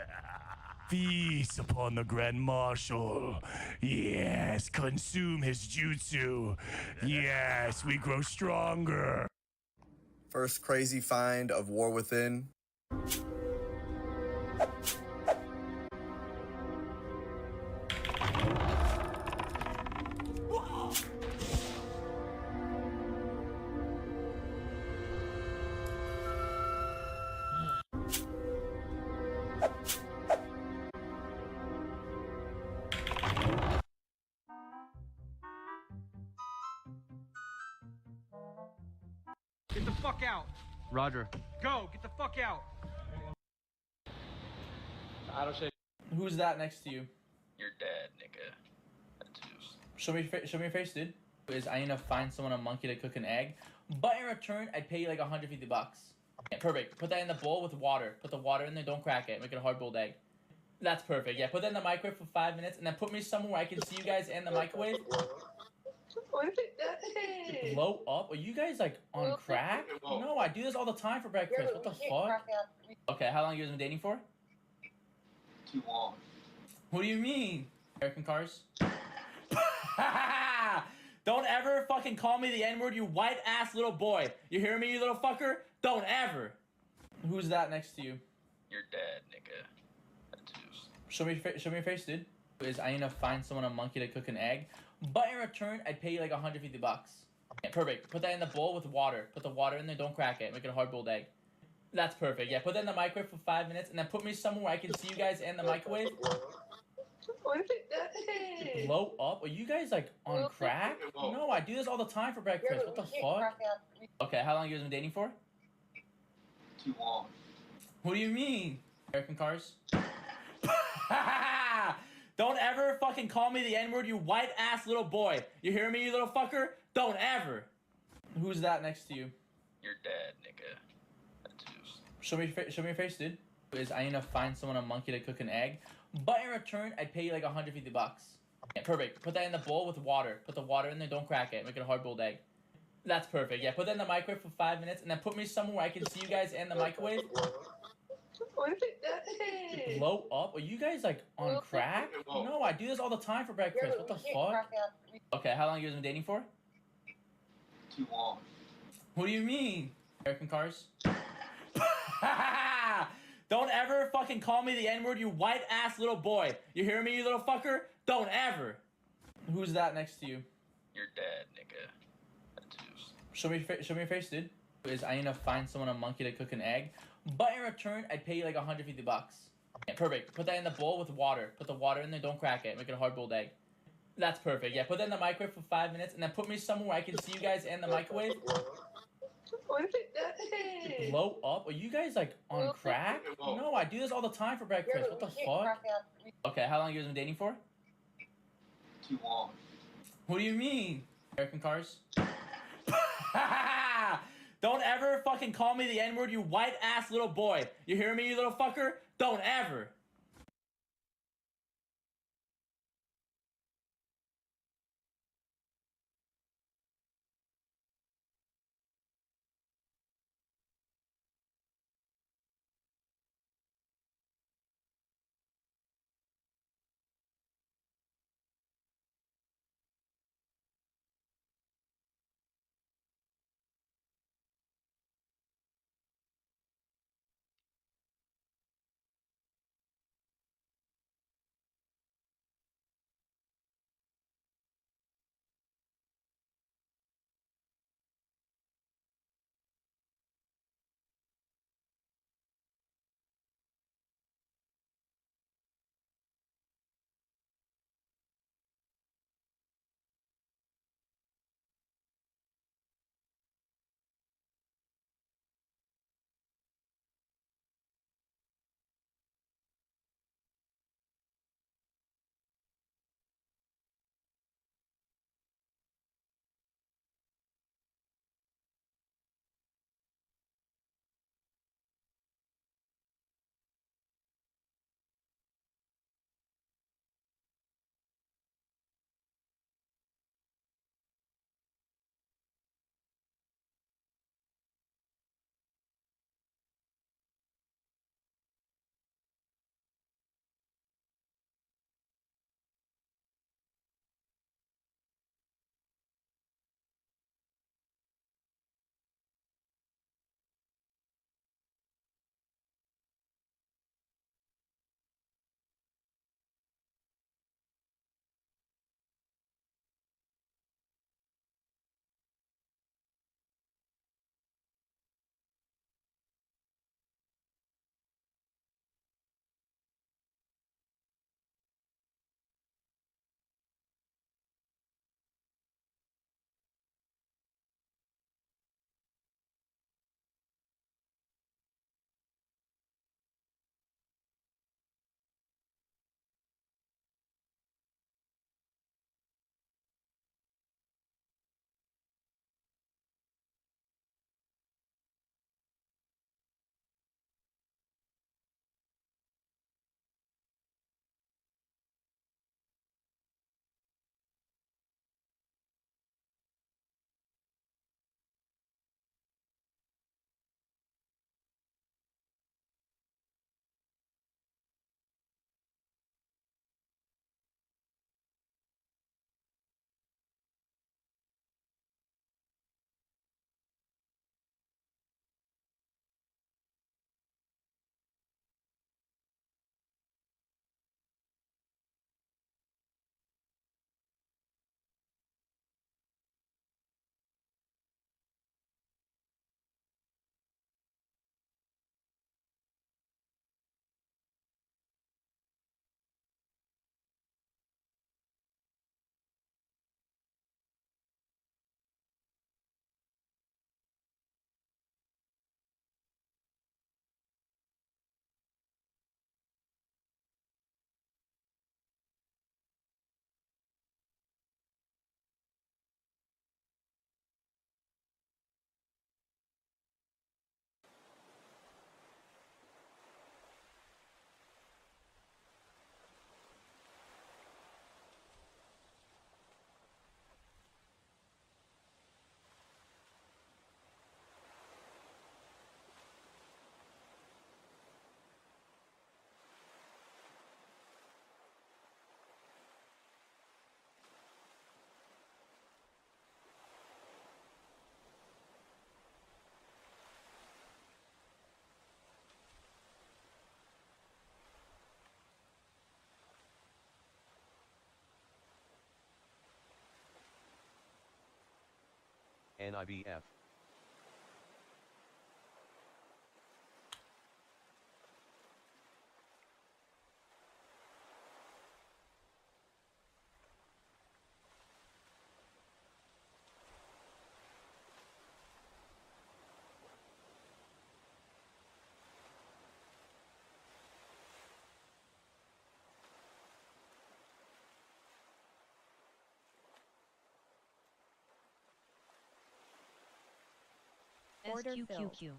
Feast upon the Grand Marshal. Yes, consume his jutsu. Yes, we grow stronger. First crazy find of War Within. Get the fuck out. Roger. Go. Get the fuck out. I don't say. Who's that next to you? Your dad, nigga. Show me your face, dude. I need to find someone a monkey to cook an egg, but in return, I'd pay you like $150. Yeah, perfect. Put that in the bowl with water. Put the water in there. Don't crack it. Make it a hard-boiled egg. That's perfect. Yeah, put that in the microwave for 5 minutes, and then put me somewhere where I can see you guys in the microwave. Blow up? Are you guys like on crack? No, I do this all the time for breakfast. What the fuck? Okay, how long you guys been dating for? Too long. What do you mean? American cars? Don't ever fucking call me the N-word, you white-ass little boy. You hear me, you little fucker? Don't ever. Who's that next to you? Your dad, nigga. Show me your face, dude. is I need to find someone a monkey to cook an egg, but in return I'd pay you like 150 bucks. Yeah, perfect. Put that in the bowl with water. Put the water in there. Don't crack it. Make it a hard-boiled egg. That's perfect. Yeah, put that in the microwave for 5 minutes, and then put me somewhere where I can see you guys and the microwave. Blow up? Are you guys like on crack? No, I do this all the time for breakfast. What the fuck? Okay, how long have you guys been dating for? Too long. What do you mean? American cars? Don't ever fucking call me the N-word, you white ass little boy. You hear me, you little fucker? Don't ever. Who's that next to you? Your dad, nigga. That's just... Show me your face, dude. Is I need to find someone a monkey to cook an egg, but in return I'd pay you like 150 bucks. Yeah, perfect. Put that in the bowl with water. Put the water in there. Don't crack it. Make it a hard-boiled egg. That's perfect. Yeah, put that in the microwave for 5 minutes, and then put me somewhere where I can see you guys and the microwave. Blow up? Are you guys like on crack? No, I do this all the time for breakfast. What the fuck? Okay, how long have you guys been dating for? Too long. What do you mean? American cars? Don't ever fucking call me the N-word, you white ass little boy. You hear me, you little fucker? Don't ever. Who's that next to you? Your dad, nigga. That's just... Show me your face, dude. Is I need to find someone a monkey to cook an egg, but in return I'd pay you like 150 bucks. Yeah, perfect. Put that in the bowl with water. Put the water in there. Don't crack it. Make it a hard-boiled egg. That's perfect. Yeah, put that in the microwave for 5 minutes, and then put me somewhere where I can see you guys and the microwave. Blow up? Are you guys like on crack? No, I do this all the time for breakfast. What the fuck? Okay, how long have you guys been dating for? Too long. What do you mean? American cars? Don't ever fucking call me the N-word, you white ass little boy. You hear me, you little fucker? Don't ever. NIBF. Order filled. SQQQ.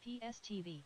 PSTV.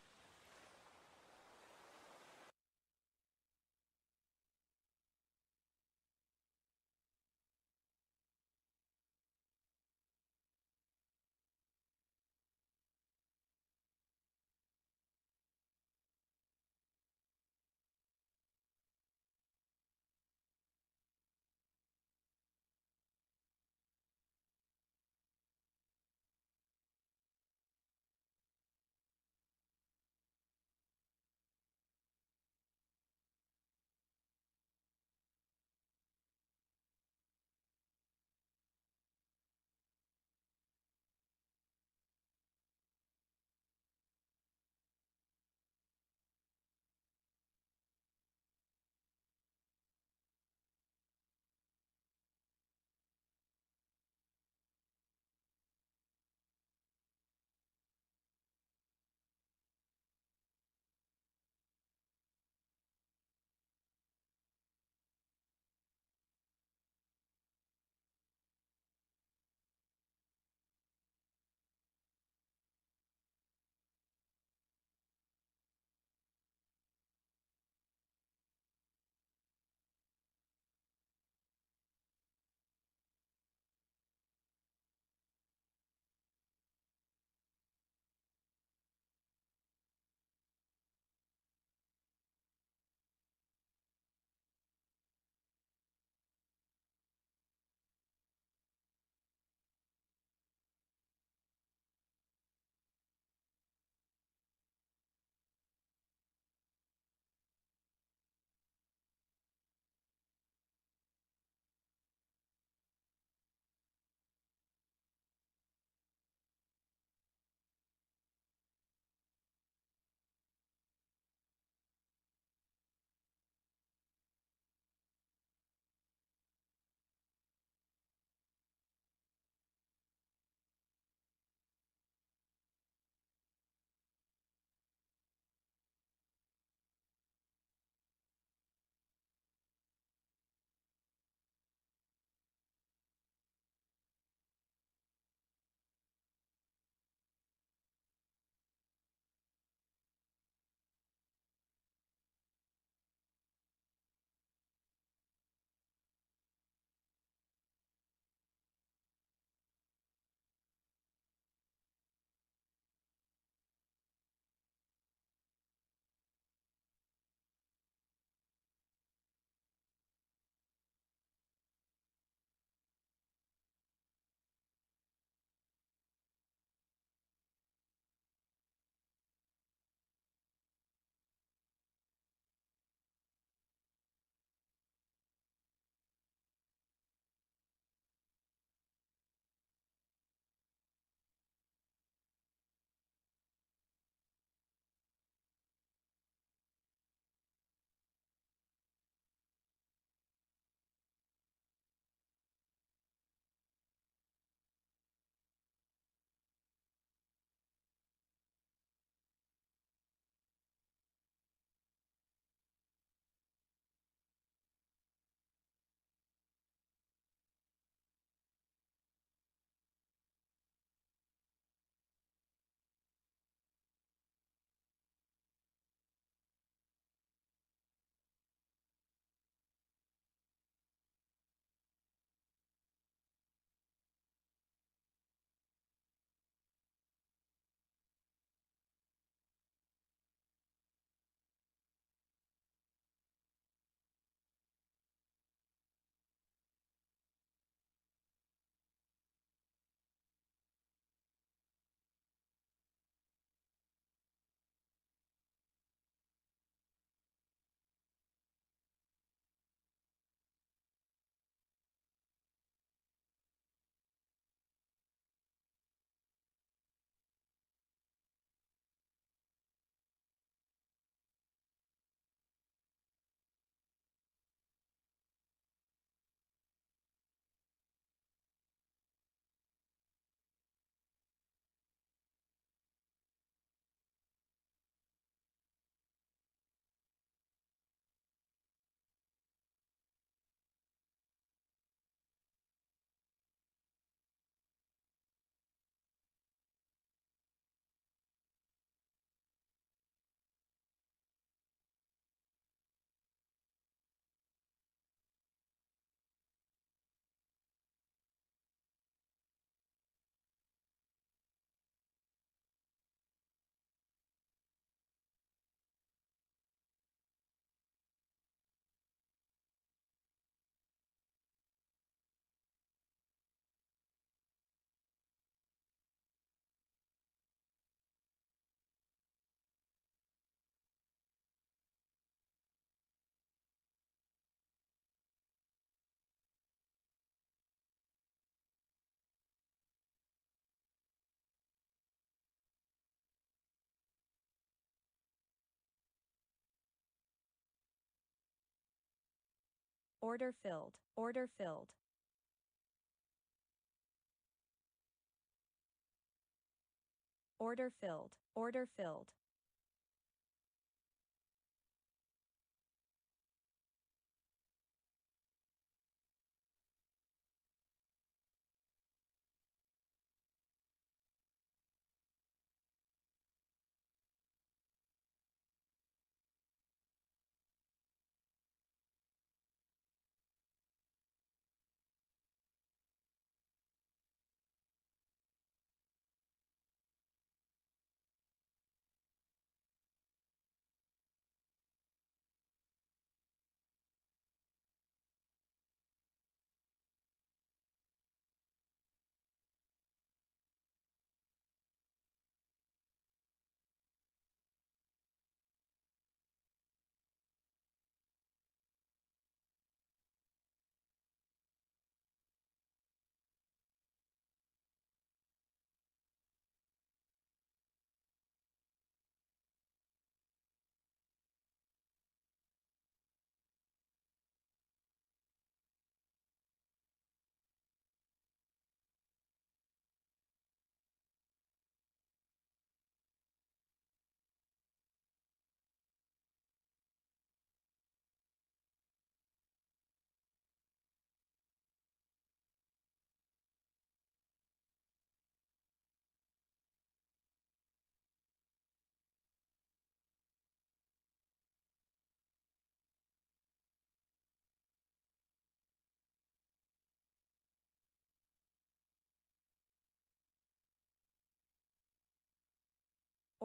Order filled. Order filled. Order filled. Order filled.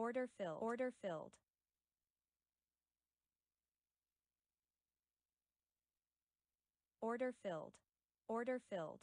Order filled. Order filled. Order filled. Order filled.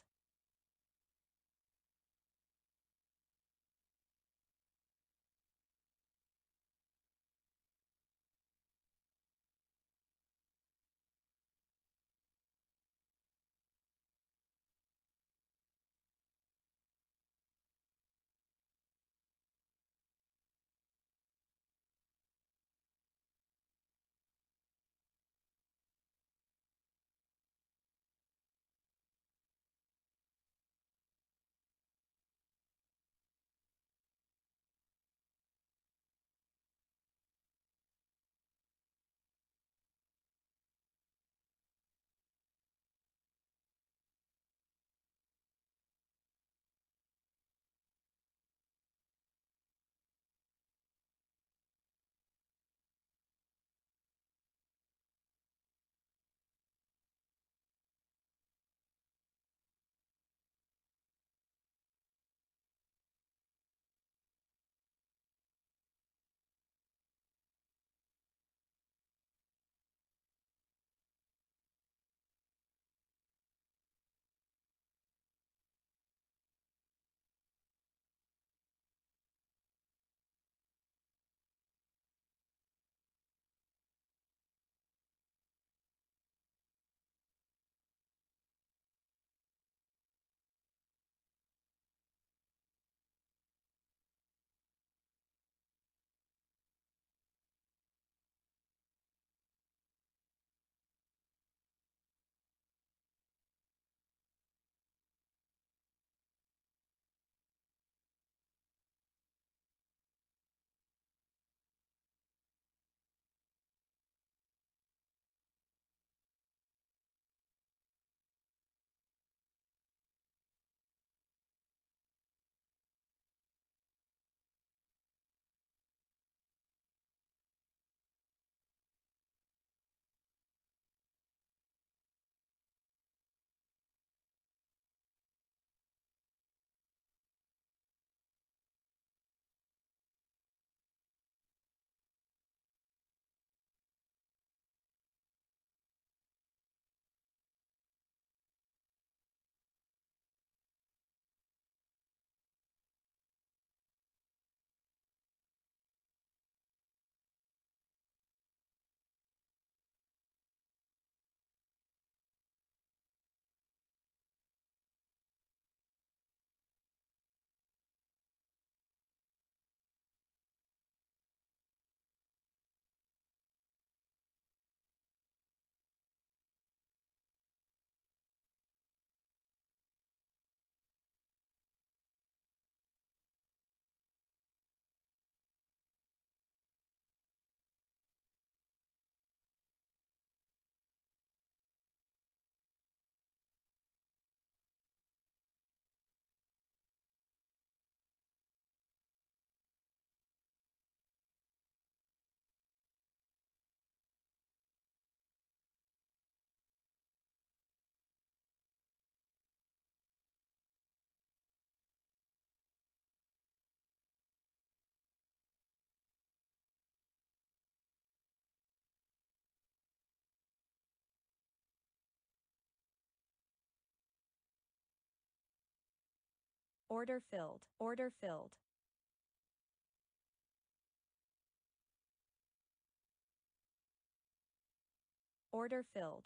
Order filled. Order filled. Order filled.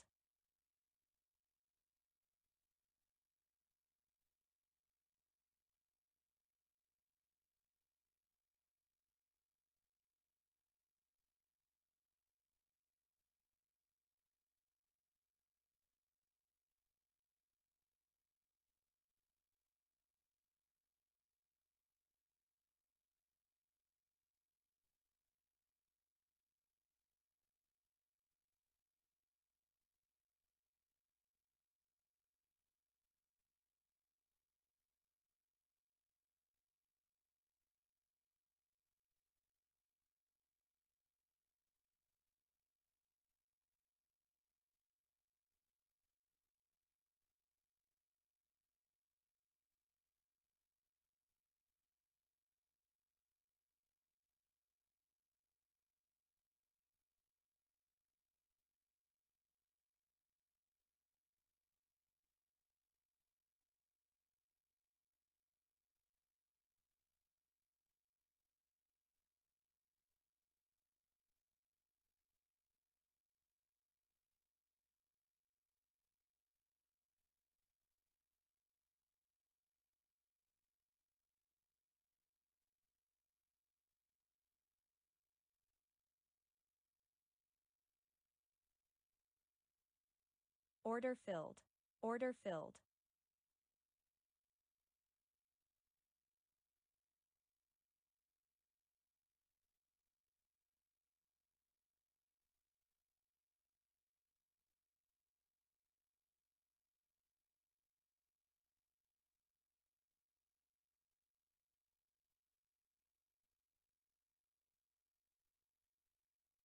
Order filled. Order filled.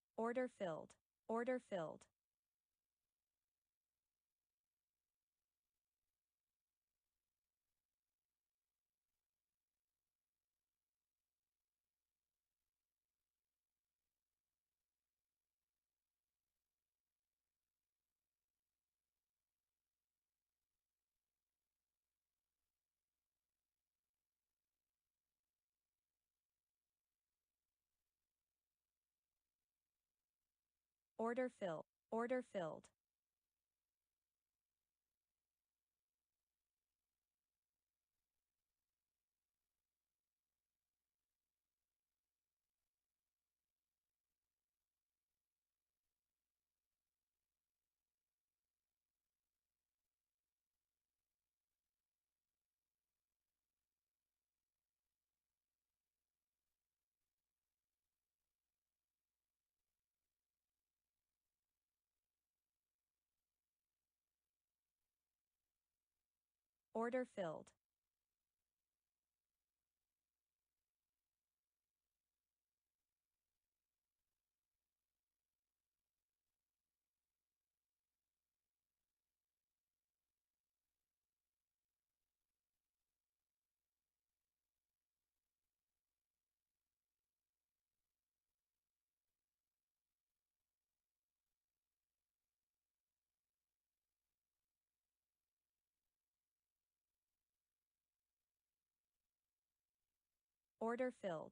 Order filled. Order filled. Order filled. Order filled. Order filled. Order filled.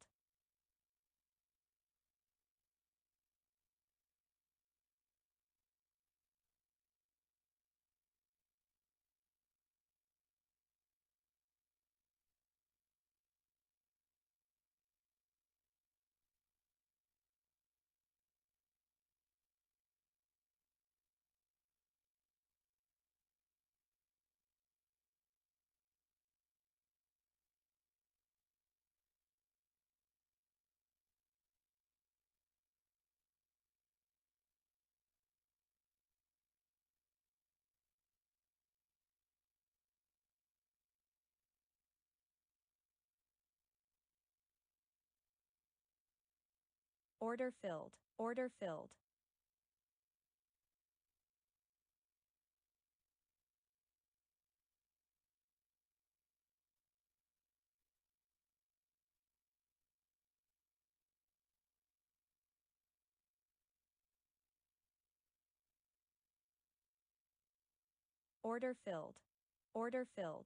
Order filled. Order filled. Order filled. Order filled.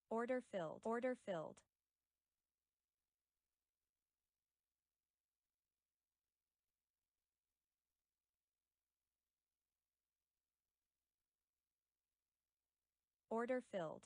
Order filled. Order filled. Order filled.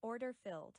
Order filled.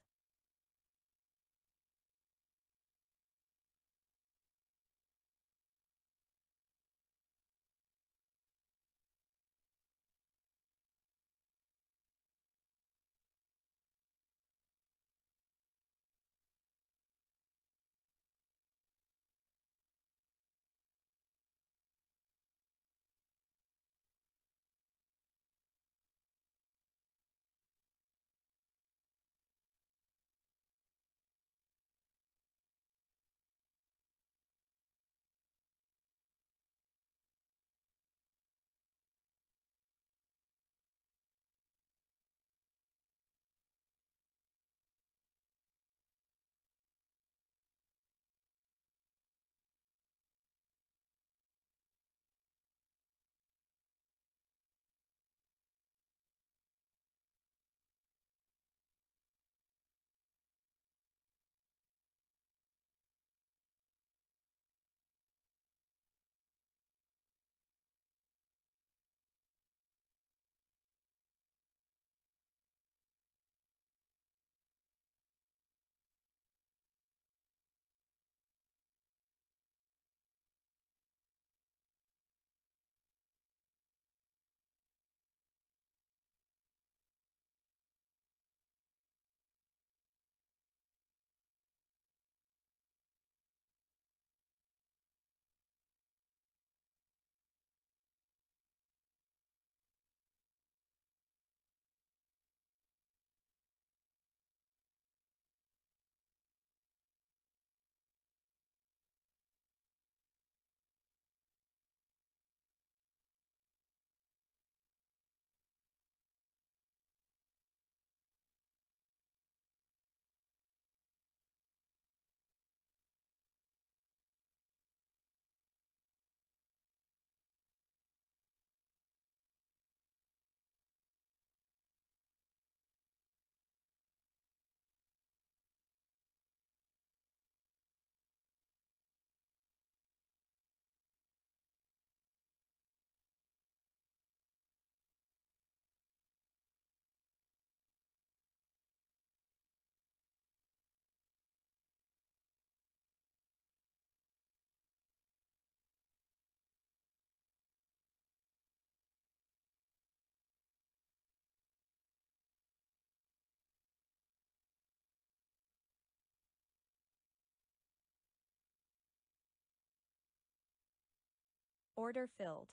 Order filled.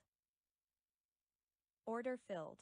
Order filled.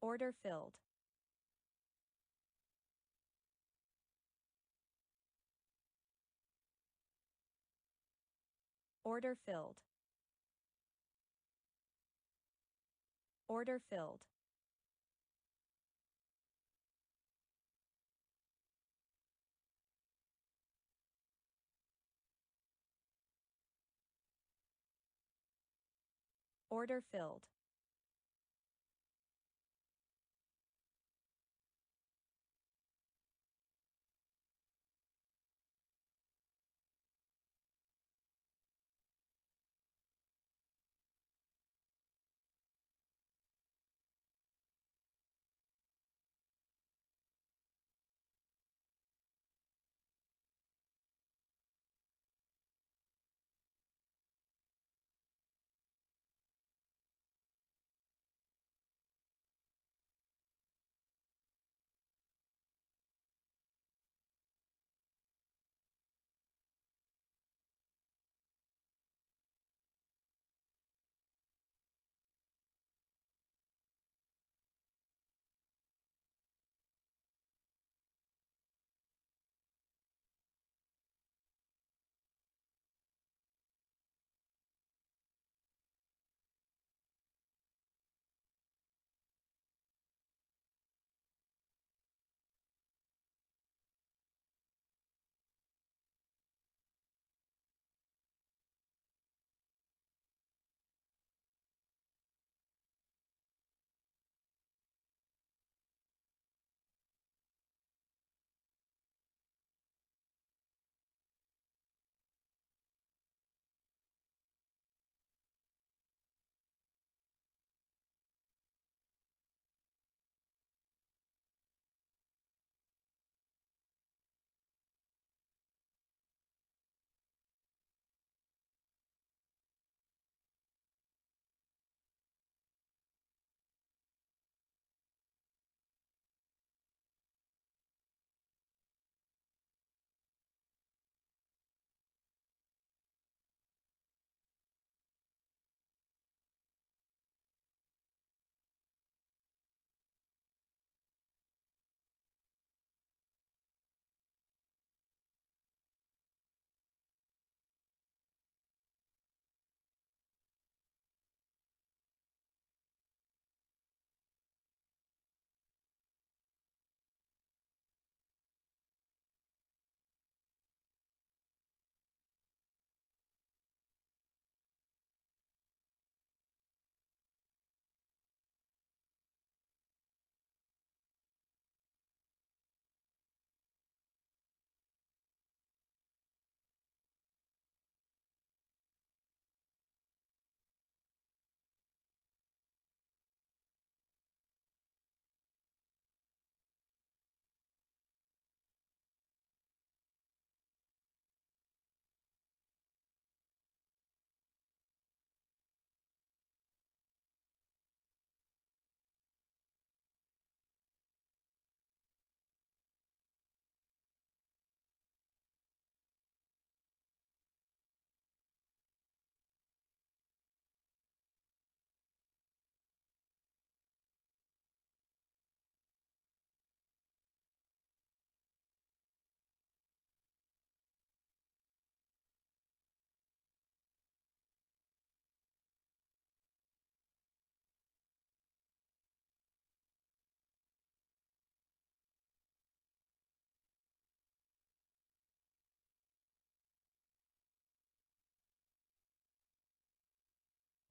Order filled. Order filled. Order filled. Order filled.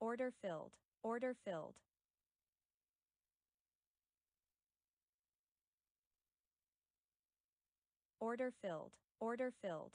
Order filled. Order filled. Order filled. Order filled.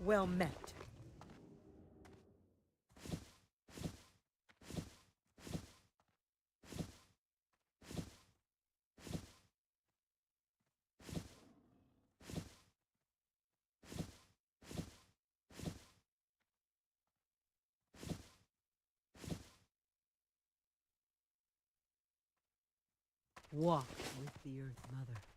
Well met. Walk with the Earth Mother.